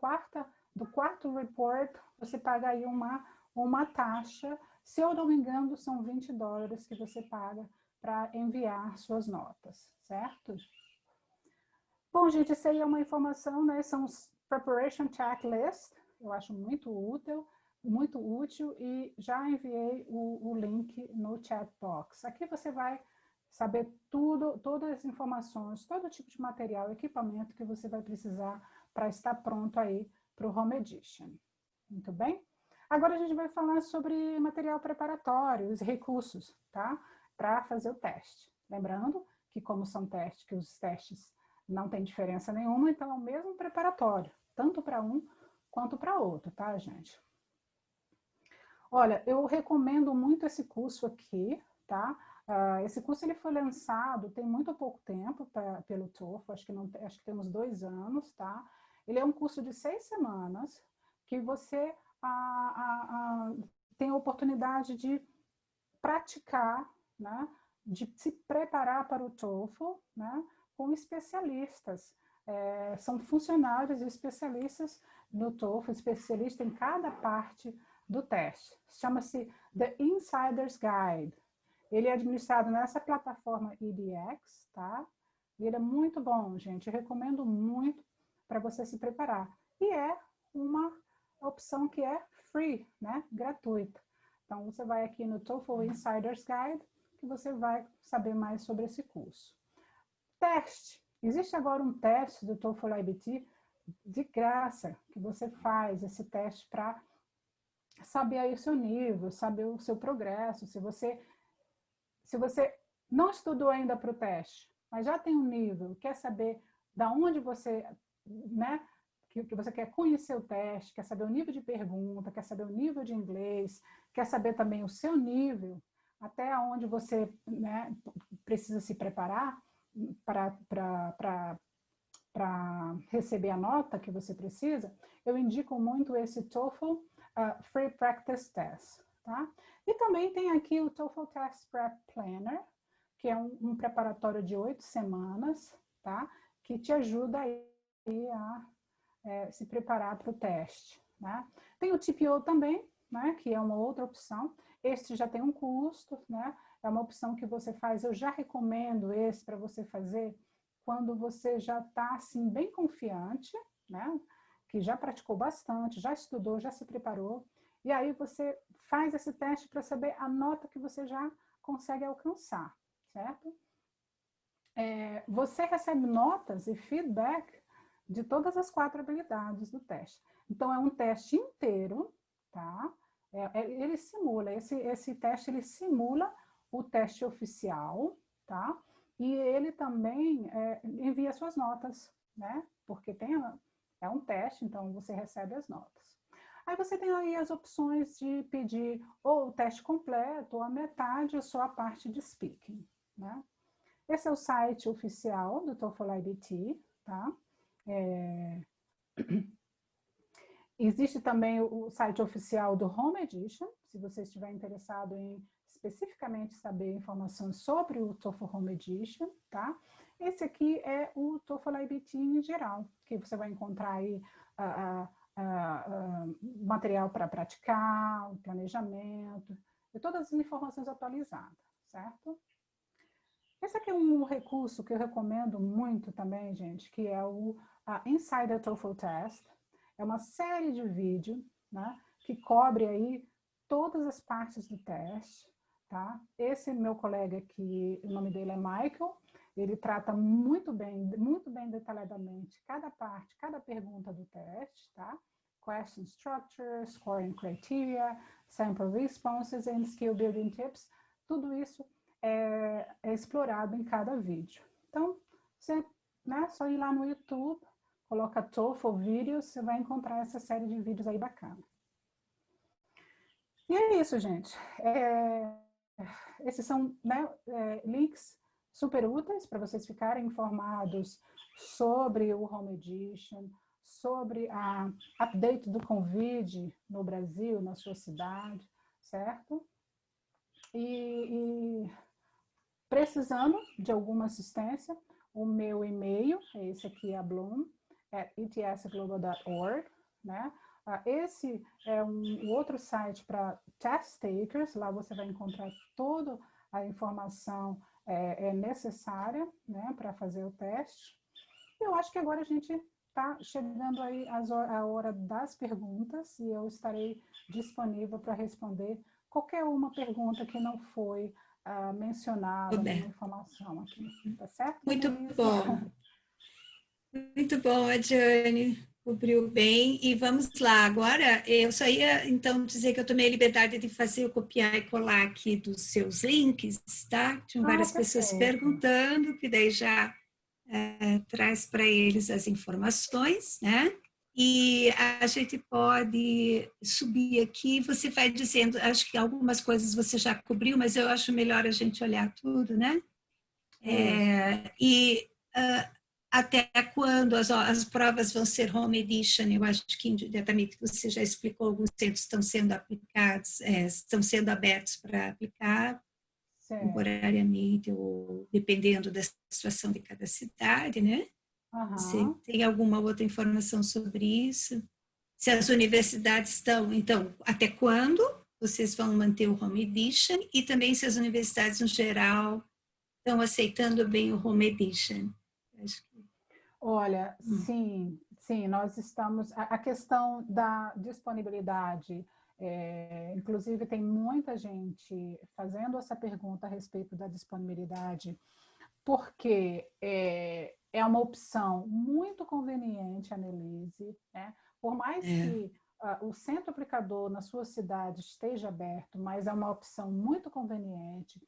quarto report, você paga aí uma taxa. Se eu não me engano, são $20 que você paga para enviar suas notas, certo? Bom, gente, isso aí é uma informação, né? São os preparation checklist. Eu acho muito útil, e já enviei o link no chat box. Aqui você vai saber todas as informações, todo tipo de material, equipamento que você vai precisar para estar pronto aí para o Home Edition. Muito bem? Agora a gente vai falar sobre material preparatório, os recursos, tá? Para fazer o teste. Lembrando que como são testes, que os testes não tem diferença nenhuma, então é o mesmo preparatório, tanto para um quanto para outro, tá, gente? Olha, eu recomendo muito esse curso aqui, tá? Esse curso ele foi lançado tem muito pouco tempo pelo TOEFL, acho que temos 2 anos, tá? Ele é um curso de 6 semanas que você tem a oportunidade de praticar, né? De se preparar para o TOEFL, né? Com especialistas. São funcionários e especialistas no TOEFL, especialista em cada parte do teste. Chama-se The Insider's Guide. Ele é administrado nessa plataforma EDX, tá? E ele é muito bom, gente. Eu recomendo muito para você se preparar. E é uma opção que é free, né? Gratuita. Então, você vai aqui no TOEFL Insider's Guide, que você vai saber mais sobre esse curso. Teste. Existe agora um teste do TOEFL IBT de graça, que você faz esse teste para saber aí o seu nível, saber o seu progresso. Se você não estudou ainda para o teste, mas já tem um nível, quer saber da onde você, né, que você quer conhecer o teste, quer saber o nível de pergunta, quer saber o nível de inglês, quer saber também o seu nível, até onde você, né, precisa se preparar para receber a nota que você precisa, eu indico muito esse TOEFL Free Practice Test, tá? E também tem aqui o TOEFL Test Prep Planner, que é um preparatório de 8 semanas, tá? Que te ajuda aí a se preparar para o teste, né? Tem o TPO também, né? Que é uma outra opção. Este já tem um custo, né? É uma opção que você faz. Eu já recomendo esse para você fazer quando você já está assim bem confiante, né? Que já praticou bastante, já estudou, já se preparou, e aí você faz esse teste para saber a nota que você já consegue alcançar, certo? Você recebe notas e feedback de todas as 4 habilidades do teste. Então, é um teste inteiro, tá? Ele simula, esse teste ele simula o teste oficial, tá? E ele também envia suas notas, né? Porque é um teste, então você recebe as notas. Aí você tem aí as opções de pedir ou o teste completo, ou a metade, ou só a parte de speaking, né? Esse é o site oficial do TOEFL IBT, tá? Existe também o site oficial do Home Edition, se você estiver interessado em especificamente saber informações sobre o TOEFL Home Edition, tá? Esse aqui é o TOEFL IBT em geral, que você vai encontrar aí material para praticar, o planejamento, e todas as informações atualizadas, certo? Esse aqui é um recurso que eu recomendo muito também, gente, que é o Inside the TOEFL Test. É uma série de vídeos, né, que cobre aí todas as partes do teste, tá? Esse meu colega aqui, o nome dele é Michael, ele trata muito bem detalhadamente cada parte, cada pergunta do teste, tá? Question structure, scoring criteria, sample responses and skill building tips, tudo isso é explorado em cada vídeo. Então, você, né, só ir lá no YouTube, coloca TOEFL vídeos, você vai encontrar essa série de vídeos aí bacana. E é isso, gente. Esses são, né, links super úteis para vocês ficarem informados sobre o Home Edition, sobre a update do Convide no Brasil, na sua cidade, certo? E precisando de alguma assistência, o meu e-mail é esse aqui, a Bloom, @etsglobal.org, né? Esse é um outro site para test takers, lá você vai encontrar toda a informação necessária, né, para fazer o teste. Eu acho que agora a gente está chegando aí a hora das perguntas e eu estarei disponível para responder qualquer uma pergunta que não foi mencionada numa informação aqui, tá certo? Muito bom. Muito bom, Adriane, cobriu bem. E vamos lá, agora eu só ia então dizer que eu tomei a liberdade de fazer o copiar e colar aqui dos seus links, tá? Tinham várias pessoas perguntando, que daí já traz para eles as informações, né? E a gente pode subir aqui, você vai dizendo, acho que algumas coisas você já cobriu, mas eu acho melhor a gente olhar tudo, né? Até quando as provas vão ser home edition, eu acho que indiretamente você já explicou, alguns centros estão sendo aplicados, estão sendo abertos para aplicar temporariamente, ou dependendo da situação de cada cidade, né? Você tem alguma outra informação sobre isso? Se as universidades estão, então, até quando vocês vão manter o home edition, e também se as universidades, no geral, estão aceitando bem o home edition? Acho que... Olha, sim, nós estamos... A questão da disponibilidade, inclusive tem muita gente fazendo essa pergunta a respeito da disponibilidade, porque é uma opção muito conveniente, Annelise, né? Por mais que o centro aplicador na sua cidade esteja aberto, mas é uma opção muito conveniente,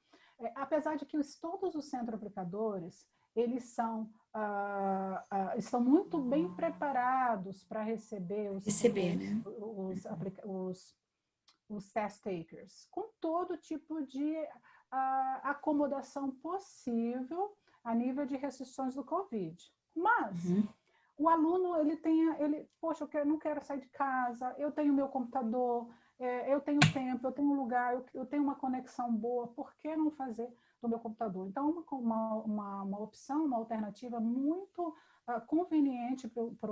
apesar de que todos os centros aplicadores, eles estão muito bem preparados para receber os test takers, com todo tipo de acomodação possível a nível de restrições do Covid. Mas o aluno, poxa, eu não quero sair de casa, eu tenho meu computador, eu tenho tempo, eu tenho um lugar, eu tenho uma conexão boa, por que não fazer do meu computador? Então, uma opção, uma alternativa muito conveniente para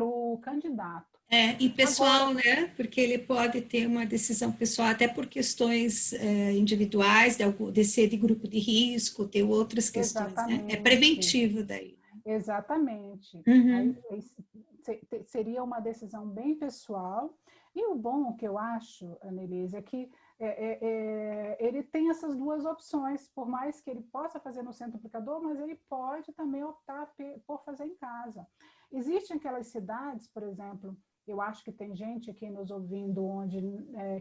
o candidato. E pessoal, agora, né? Porque ele pode ter uma decisão pessoal, até por questões individuais, de ser de grupo de risco, ter outras questões, né? É preventivo daí. Exatamente. Aí, seria uma decisão bem pessoal. E o bom que eu acho, Annelise, é que ele tem essas duas opções, por mais que ele possa fazer no centro aplicador, mas ele pode também optar por fazer em casa. Existem aquelas cidades, por exemplo, eu acho que tem gente aqui nos ouvindo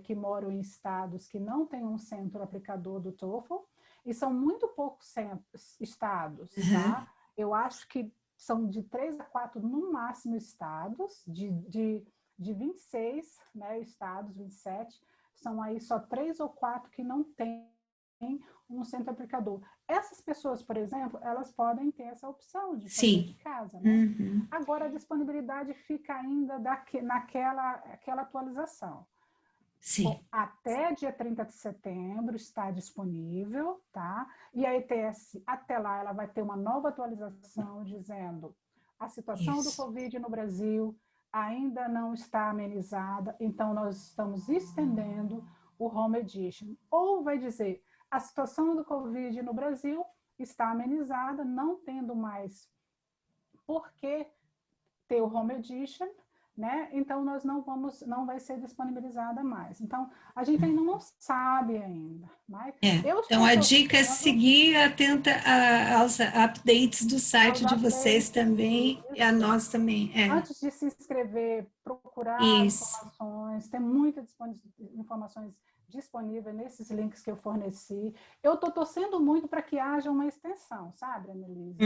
que moram em estados que não tem um centro aplicador do TOEFL, e são muito poucos estados, tá? Eu acho que são de 3 a 4, no máximo, estados, de 26, né, estados, 27, são aí só 3 ou 4 que não têm um centro aplicador. Essas pessoas, por exemplo, elas podem ter essa opção de fazer de casa, né? Agora, a disponibilidade fica ainda naquela atualização. Sim. Até dia 30 de setembro está disponível, tá? E a ETS, até lá, ela vai ter uma nova atualização dizendo a situação do Covid no Brasil ainda não está amenizada, então nós estamos estendendo o Home Edition. Ou vai dizer, a situação do Covid no Brasil está amenizada, não tendo mais por que ter o Home Edition, né? Então não vai ser disponibilizada mais. Então a gente ainda não sabe ainda, mas então a dica é seguir atenta aos updates do site de vocês também e a nós também. Antes de se inscrever, procurar informações, tem muitas informações disponíveis nesses links que eu forneci. Eu estou torcendo muito para que haja uma extensão, sabe, Annelise?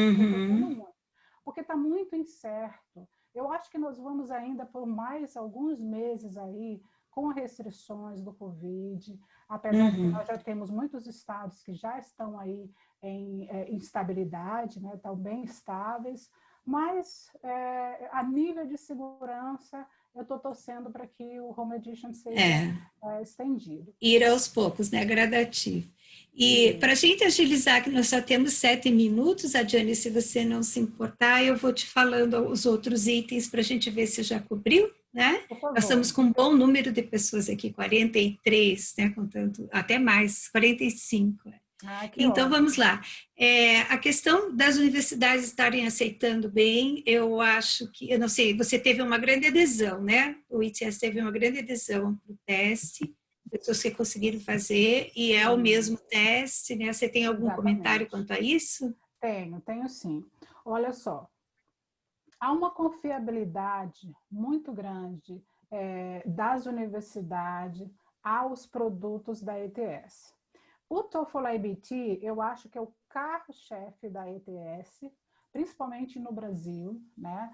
Porque está muito incerto. Eu acho que nós vamos ainda por mais alguns meses aí com restrições do Covid, apesar de que nós já temos muitos estados que já estão aí em instabilidade, né? Estão bem estáveis, mas a nível de segurança eu estou torcendo para que o Home Edition seja estendido. Ir aos poucos, né? Gradativo. E para a gente agilizar, que nós só temos 7 minutos, Adiane, se você não se importar, eu vou te falando os outros itens para a gente ver se já cobriu, né? Nós estamos com um bom número de pessoas aqui, 43, né? Contando, até mais, 45. Então, vamos lá. A questão das universidades estarem aceitando bem, eu acho que, eu não sei, você teve uma grande adesão, né? O ITS teve uma grande adesão para o teste, pessoas que conseguiram fazer, e é o mesmo teste, né? Você tem algum comentário quanto a isso? Tenho sim. Olha só, há uma confiabilidade muito grande das universidades aos produtos da ETS. O TOEFL IBT, eu acho que é o carro-chefe da ETS, principalmente no Brasil, né?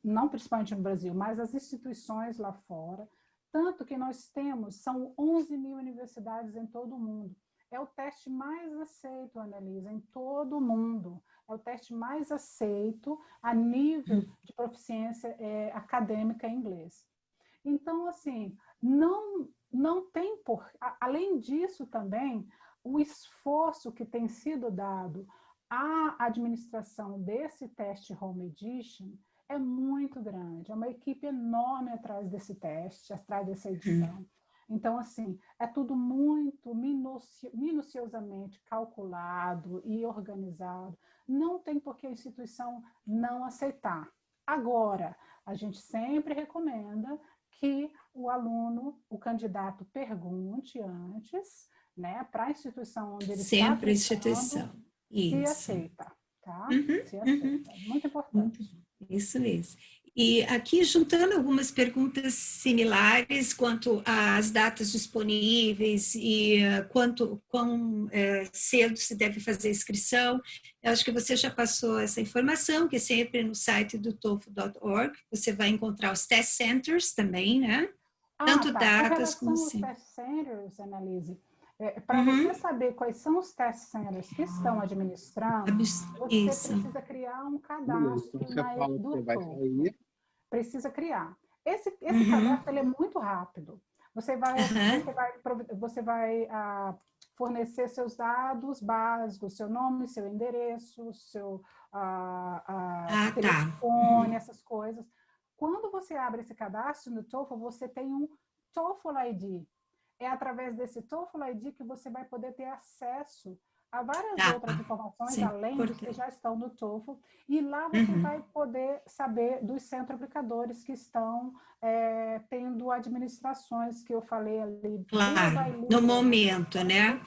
Não principalmente no Brasil, mas as instituições lá fora. Tanto que nós são 11 mil universidades em todo o mundo. É o teste mais aceito, Annelise, em todo o mundo. É o teste mais aceito a nível de proficiência acadêmica em inglês. Então, assim, não tem por... Além disso também, o esforço que tem sido dado à administração desse teste Home Edition é muito grande. É uma equipe enorme atrás desse teste, atrás dessa edição. Então, assim, é tudo muito minuciosamente calculado e organizado. Não tem por que a instituição não aceitar. Agora, a gente sempre recomenda que o aluno, o candidato, pergunte antes, né, para a instituição onde ele está aplicando, se aceita, tá? Se aceita. Muito importante. Isso mesmo. E aqui, juntando algumas perguntas similares quanto às datas disponíveis e quão cedo se deve fazer a inscrição, eu acho que você já passou essa informação, que é sempre no site do TOEFL.org, você vai encontrar os test centers também, né? Tanto datas como... Os test centers, Annelise, para você saber quais são os test centers que estão administrando, você precisa criar um cadastro na EduTOEFL. Precisa criar. Esse cadastro ele é muito rápido. Você vai fornecer seus dados básicos, seu nome, seu endereço, seu telefone, essas coisas. Quando você abre esse cadastro no TOEFL, você tem um TOEFL ID. É através desse TOEFL ID que você vai poder ter acesso a várias outras informações, além dos que já estão no TOEFL, e lá você vai poder saber dos centros aplicadores que estão tendo administrações que eu falei ali. Claro, no momento, né?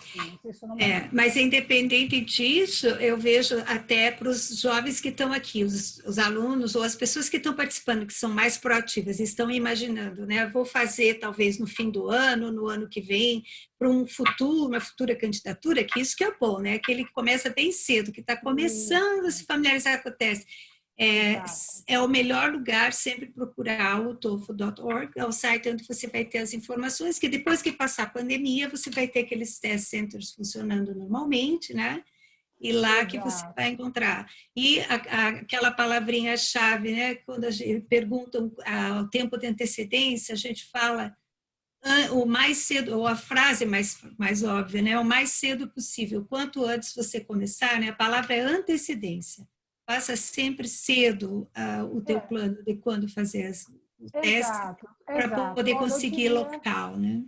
Isso no momento. Mas independente disso, eu vejo até para os jovens que estão aqui, os alunos ou as pessoas que estão participando, que são mais proativas, estão imaginando, né? Vou fazer talvez no fim do ano, no ano que vem, para uma futura candidatura, que isso que é bom, né? Aquele que começa bem cedo, que está começando a se familiarizar com o teste. É o melhor lugar sempre procurar o TOEFL.org, é o site onde você vai ter as informações, que depois que passar a pandemia, você vai ter aqueles test centers funcionando normalmente, né? E lá que você vai encontrar. E aquela palavrinha-chave, né? Quando a gente perguntam o tempo de antecedência, a gente fala o mais cedo, ou a frase mais óbvia, né? O mais cedo possível. Quanto antes você começar, né? A palavra é antecedência. Faça sempre cedo o teu plano de quando fazer o teste para poder conseguir local, né?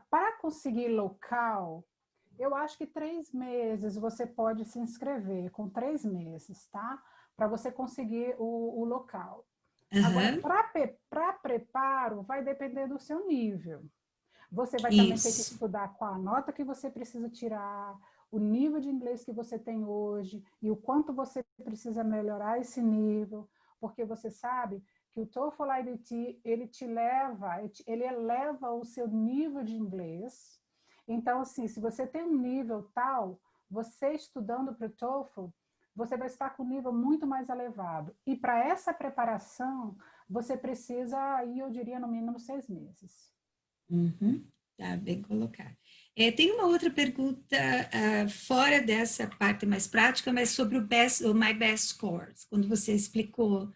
para conseguir local, eu acho que 3 meses você pode se inscrever, com 3 meses, tá? Para você conseguir o local. Agora, para preparo, vai depender do seu nível. Você vai também ter que estudar qual a nota que você precisa tirar, o nível de inglês que você tem hoje e o quanto você precisa melhorar esse nível, porque você sabe que o TOEFL IBT, ele eleva o seu nível de inglês. Então, assim, se você tem um nível tal, você estudando para o TOEFL, você vai estar com um nível muito mais elevado. E para essa preparação, você precisa ir, eu diria, no mínimo 6 meses. Tá bem colocado. Tem uma outra pergunta fora dessa parte mais prática, mas sobre o My Best Scores, quando você explicou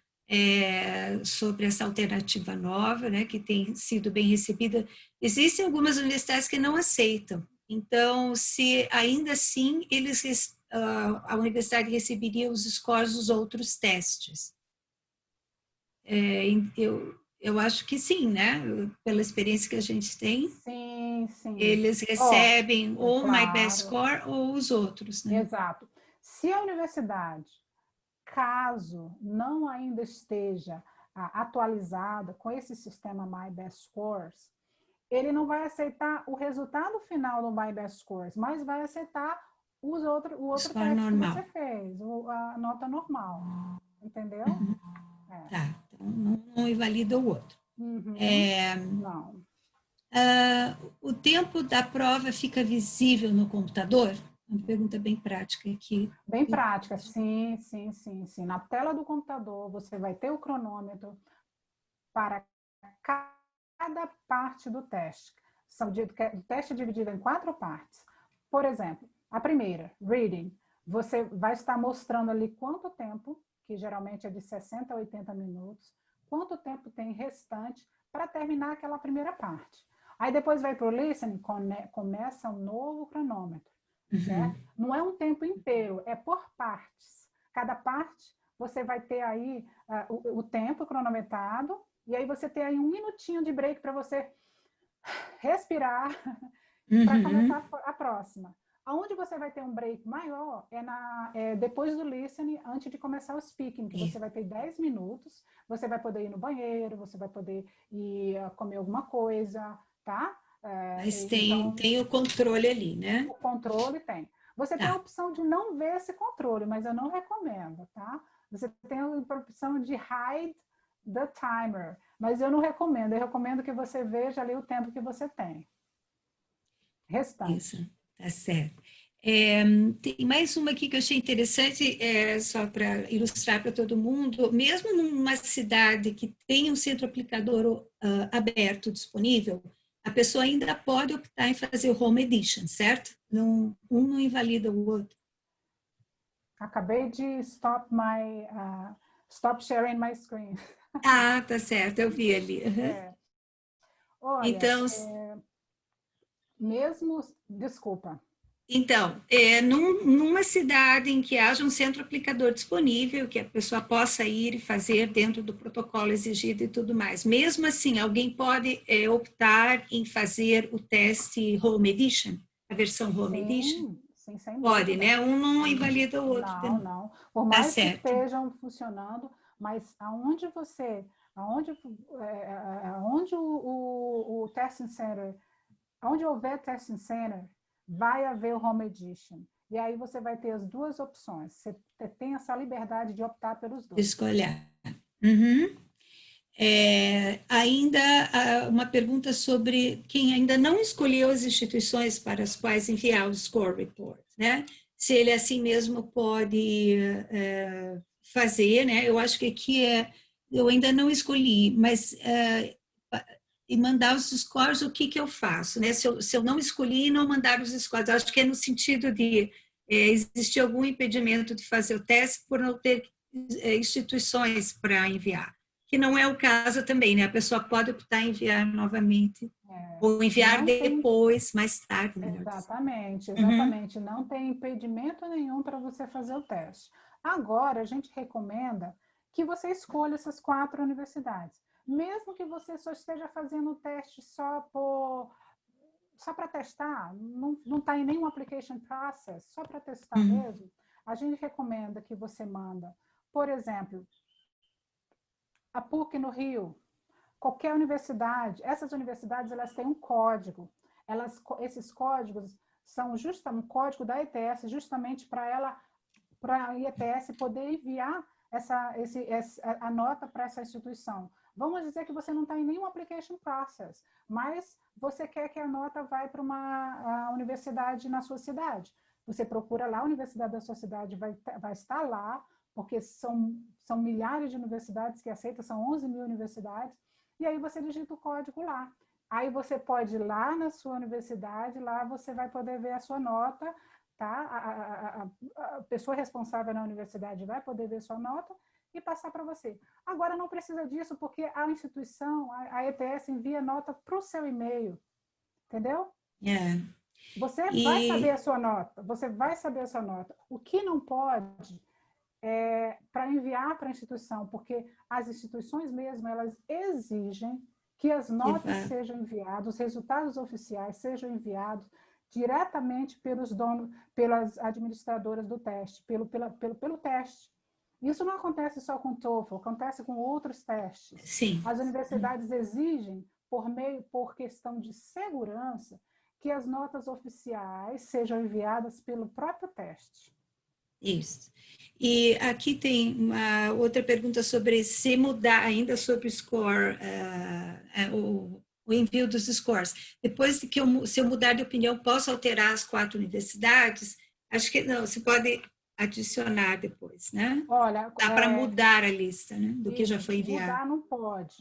sobre essa alternativa nova, né, que tem sido bem recebida. Existem algumas universidades que não aceitam. Então, se ainda assim a universidade receberia os scores dos outros testes. Eu acho que sim, né? Pela experiência que a gente tem. Sim, sim. Eles recebem ou o My Best claro. Score ou os outros, né? Exato. Se a universidade, caso não ainda esteja atualizada com esse sistema My Best Scores, ele não vai aceitar o resultado final do My Best Scores, mas vai aceitar o outro teste normal. que você fez, a nota normal. Entendeu? Tá, então não invalida o outro. Não. O tempo da prova fica visível no computador? Uma pergunta bem prática aqui. Bem prática, sim. Na tela do computador, você vai ter o cronômetro para cada parte do teste. O teste é dividido em 4 partes. Por exemplo, a primeira, reading, você vai estar mostrando ali quanto tempo, que geralmente é de 60 a 80 minutos, quanto tempo tem restante para terminar aquela primeira parte. Aí depois vai para o listening, começa um novo cronômetro. Certo? Não é um tempo inteiro, é por partes. Cada parte, você vai ter aí o tempo cronometrado, e aí você tem aí 1 minutinho de break para você respirar para começar a próxima. Aonde você vai ter um break maior é depois do listening, antes de começar o speaking, que você vai ter 10 minutos, você vai poder ir no banheiro, você vai poder ir comer alguma coisa, tá? Mas tem o controle ali, né? O controle tem. Você tem a opção de não ver esse controle, mas eu não recomendo, tá? Você tem a opção de hide the timer, mas eu não recomendo. Eu recomendo que você veja ali o tempo que você tem. Restante. Isso, tá certo. Tem mais uma aqui que eu achei interessante, só para ilustrar para todo mundo. Mesmo numa cidade que tem um centro aplicador aberto disponível, a pessoa ainda pode optar em fazer o Home Edition, certo? Um não invalida o outro. Acabei de stop sharing my screen. Ah, tá certo, eu vi ali. Olha, então, desculpa. Então, numa cidade em que haja um centro aplicador disponível, que a pessoa possa ir e fazer dentro do protocolo exigido e tudo mais, mesmo assim, alguém pode optar em fazer o teste Home Edition, a versão Home Edition? Sim, sem pode, dúvida. né? Um não invalida o outro. Não. Por mais que estejam funcionando, mas aonde o testing center, onde houver testing center, vai haver o Home Edition. E aí você vai ter as duas opções. Você tem essa liberdade de optar pelos dois. Escolher. Ainda uma pergunta sobre quem ainda não escolheu as instituições para as quais enviar o Score Report, né? Se ele assim mesmo pode fazer, né? Eu acho que aqui eu ainda não escolhi, mas e mandar os scores, o que eu faço, né? Se eu não escolhi e não mandar os scores, eu acho que é no sentido de existir algum impedimento de fazer o teste por não ter instituições para enviar, que não é o caso também, né? A pessoa pode optar em enviar novamente, ou enviar depois, mais tarde. Exatamente. Não tem impedimento nenhum para você fazer o teste. Agora, a gente recomenda que você escolha essas 4 universidades. Mesmo que você só esteja fazendo o teste só só para testar, não está em nenhum application process, só para testar mesmo, a gente recomenda que você manda, por exemplo, a PUC no Rio, qualquer universidade, essas universidades elas têm um código, esses códigos são justamente um código da ETS, justamente para a ETS poder enviar a nota para essa instituição. Vamos dizer que você não está em nenhum application process, mas você quer que a nota vá para uma universidade na sua cidade. Você procura lá, a universidade da sua cidade vai estar lá, porque são milhares de universidades que aceitam, são 11 mil universidades, e aí você digita o código lá. Aí você pode ir lá na sua universidade, lá você vai poder ver a sua nota, tá? A pessoa responsável na universidade vai poder ver sua nota e passar para você. Agora, não precisa disso, porque a instituição, a ETS, envia nota para o seu e-mail, entendeu? Você vai saber a sua nota, você vai saber a sua nota. O que não pode é para enviar para a instituição, porque as instituições mesmo, elas exigem que as notas sejam enviadas, os resultados oficiais sejam enviados diretamente pelas administradoras do teste, pelo teste. Isso não acontece só com o TOEFL, acontece com outros testes. Sim. As universidades exigem, por questão de segurança, que as notas oficiais sejam enviadas pelo próprio teste. Isso. E aqui tem uma outra pergunta sobre se mudar ainda sobre o score, o envio dos scores. Depois que se eu mudar de opinião, posso alterar as 4 universidades? Acho que não, você pode adicionar depois, né? Olha, dá para mudar a lista, né, do que já foi enviado.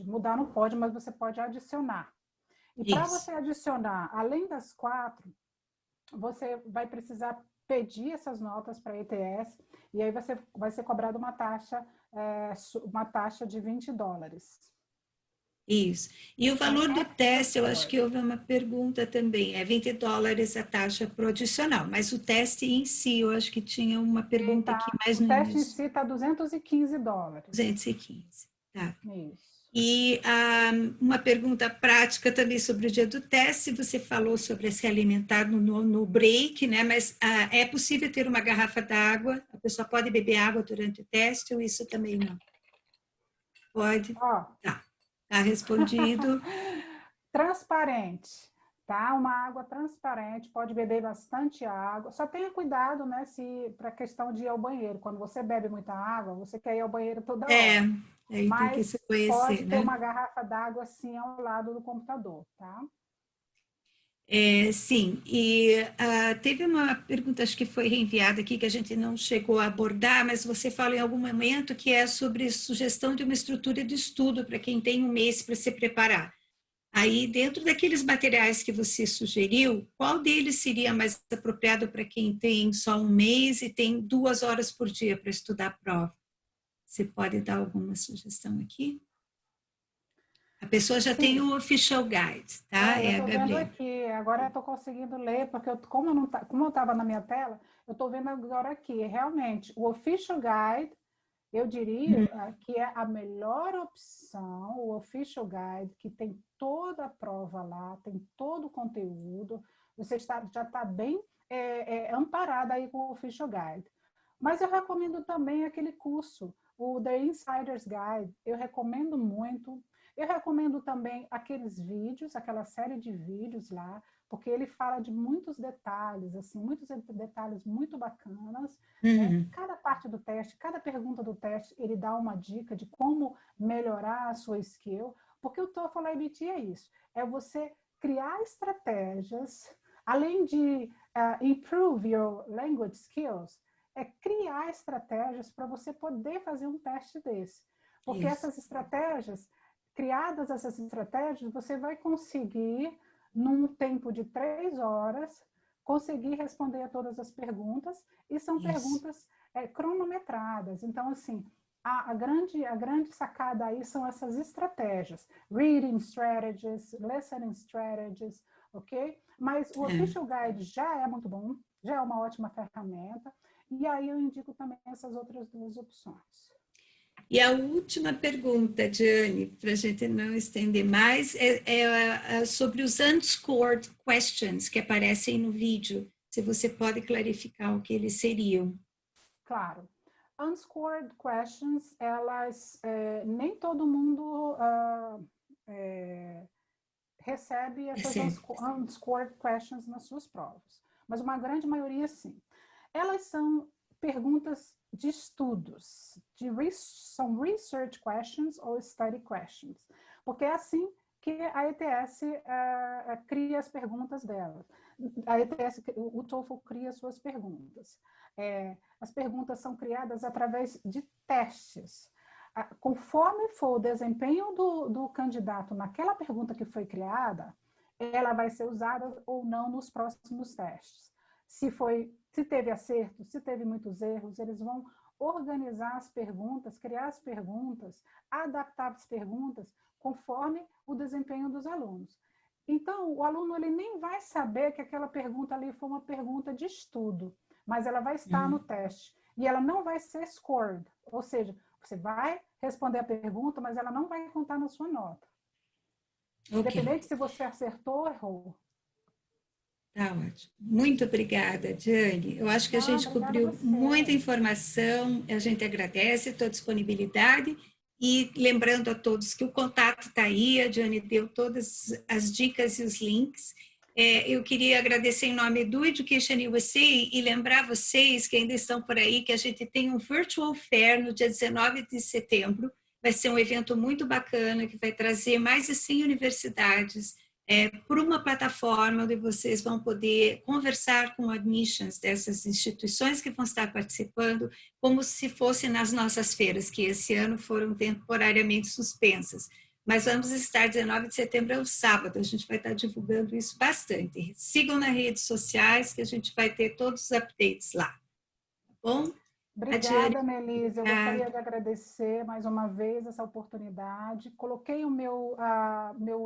Mudar não pode, mas você pode adicionar. E para você adicionar, além das 4, você vai precisar pedir essas notas para a ETS e aí vai ser cobrada uma taxa de $20. Isso. E o valor do teste, eu acho que houve uma pergunta também, é $20 a taxa pro adicional, mas o teste em si, eu acho que tinha uma pergunta aqui mais no início. O teste em si está $215. 215, tá. Isso. E uma pergunta prática também sobre o dia do teste, você falou sobre se alimentar no break, né? Mas é possível ter uma garrafa d'água? A pessoa pode beber água durante o teste ou isso também não? Pode? Tá respondido. Transparente, tá? Uma água transparente, pode beber bastante água. Só tenha cuidado, né, para a questão de ir ao banheiro. Quando você bebe muita água, você quer ir ao banheiro toda hora. Aí mas tem que se conhecer, pode ter né? uma garrafa d'água assim ao lado do computador, tá? Sim, e teve uma pergunta, acho que foi reenviada aqui, que a gente não chegou a abordar, mas você fala em algum momento que é sobre sugestão de uma estrutura de estudo para quem tem um mês para se preparar. Aí, dentro daqueles materiais que você sugeriu, qual deles seria mais apropriado para quem tem só um mês e tem 2 horas por dia para estudar a prova? Você pode dar alguma sugestão aqui? A pessoa já tem o Official Guide, tá? Eu estou vendo Gabriela. aqui, agora eu estou conseguindo ler, porque como eu estava na minha tela, eu estou vendo agora aqui. Realmente, o Official Guide, eu diria que é a melhor opção, o Official Guide, que tem toda a prova lá, tem todo o conteúdo, você já está bem amparada aí com o Official Guide. Mas eu recomendo também aquele curso, o The Insider's Guide, eu recomendo muito. Eu recomendo também aqueles vídeos, aquela série de vídeos lá, porque ele fala de muitos detalhes, assim, muitos detalhes muito bacanas. Né? Cada parte do teste, cada pergunta do teste, ele dá uma dica de como melhorar a sua skill, porque o TOEFL IBT é isso, é você criar estratégias, além de improve your language skills, é criar estratégias para você poder fazer um teste desse. Porque essas estratégias, criadas essas estratégias, você vai conseguir, num tempo de 3 horas, conseguir responder a todas as perguntas, e são perguntas cronometradas. Então, assim, a grande sacada aí são essas estratégias. Reading strategies, listening strategies, ok? Mas o Official Guide já é muito bom, já é uma ótima ferramenta, e aí eu indico também essas outras 2 opções. E a última pergunta, Diane, para a gente não estender mais, é sobre os unscored questions que aparecem no vídeo. Se você pode clarificar o que eles seriam. Claro. Unscored questions, elas, nem todo mundo recebe essas unscored questions nas suas provas, mas uma grande maioria sim. Elas são perguntas de estudos, são research questions ou study questions, porque é assim que a ETS cria as perguntas dela. A ETS, o TOEFL cria suas perguntas. As perguntas são criadas através de testes. Conforme for o desempenho do candidato naquela pergunta que foi criada, ela vai ser usada ou não nos próximos testes. Se teve acerto, se teve muitos erros, eles vão organizar as perguntas, criar as perguntas, adaptar as perguntas conforme o desempenho dos alunos. Então, o aluno ele nem vai saber que aquela pergunta ali foi uma pergunta de estudo, mas ela vai estar no teste e ela não vai ser scored, ou seja, você vai responder a pergunta, mas ela não vai contar na sua nota. Okay. Independente se você acertou ou errou. Tá ótimo. Muito obrigada, Diane. Eu acho que a gente cobriu muita informação, a gente agradece a tua disponibilidade e lembrando a todos que o contato está aí, a Diane deu todas as dicas e os links. Eu queria agradecer em nome do Education USA e lembrar vocês que ainda estão por aí que a gente tem um Virtual Fair no dia 19 de setembro. Vai ser um evento muito bacana que vai trazer mais de 100 universidades por uma plataforma onde vocês vão poder conversar com admissions dessas instituições que vão estar participando, como se fosse nas nossas feiras, que esse ano foram temporariamente suspensas. Mas vamos estar 19 de setembro, é um sábado, a gente vai estar divulgando isso bastante. Sigam nas redes sociais que a gente vai ter todos os updates lá. Tá bom? Obrigada, Melise. Eu gostaria de agradecer mais uma vez essa oportunidade. Coloquei o meu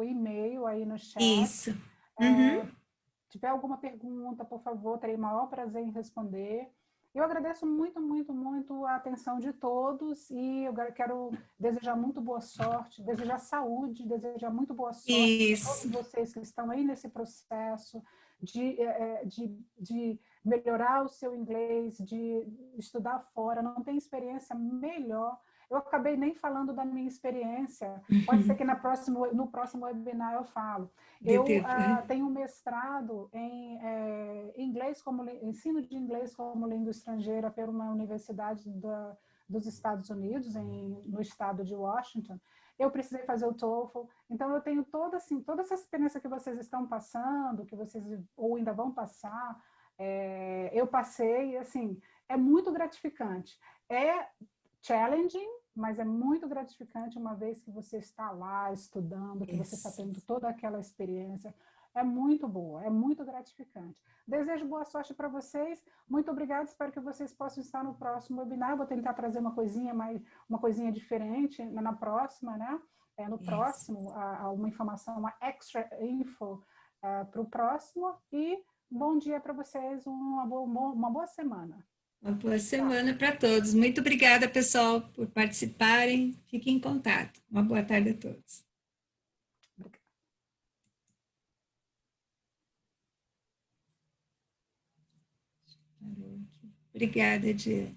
e-mail aí no chat. Isso. Se tiver alguma pergunta, por favor, terei o maior prazer em responder. Eu agradeço muito, muito, muito a atenção de todos e eu quero desejar muito boa sorte, desejar saúde, desejar muito boa sorte a todos vocês que estão aí nesse processo de melhorar o seu inglês, de estudar fora. Não tem experiência melhor. Eu acabei nem falando da minha experiência. Pode ser que no próximo webinar eu falo. Eu tenho um mestrado em inglês ensino de inglês como língua estrangeira por uma universidade dos Estados Unidos, no estado de Washington. Eu precisei fazer o TOEFL. Então, eu tenho toda essa experiência que vocês estão passando, que vocês ou ainda vão passar, eu passei, assim, é muito gratificante. É challenging, mas é muito gratificante uma vez que você está lá estudando, que você está tendo toda aquela experiência. É muito boa, é muito gratificante. Desejo boa sorte para vocês. Muito obrigada, espero que vocês possam estar no próximo webinar. Vou tentar trazer uma coisinha diferente na próxima, né? No próximo, uma informação, uma extra info para o próximo. E bom dia para vocês, uma boa semana. Uma boa semana para todos. Muito obrigada, pessoal, por participarem. Fiquem em contato. Uma boa tarde a todos. Obrigada, Diane.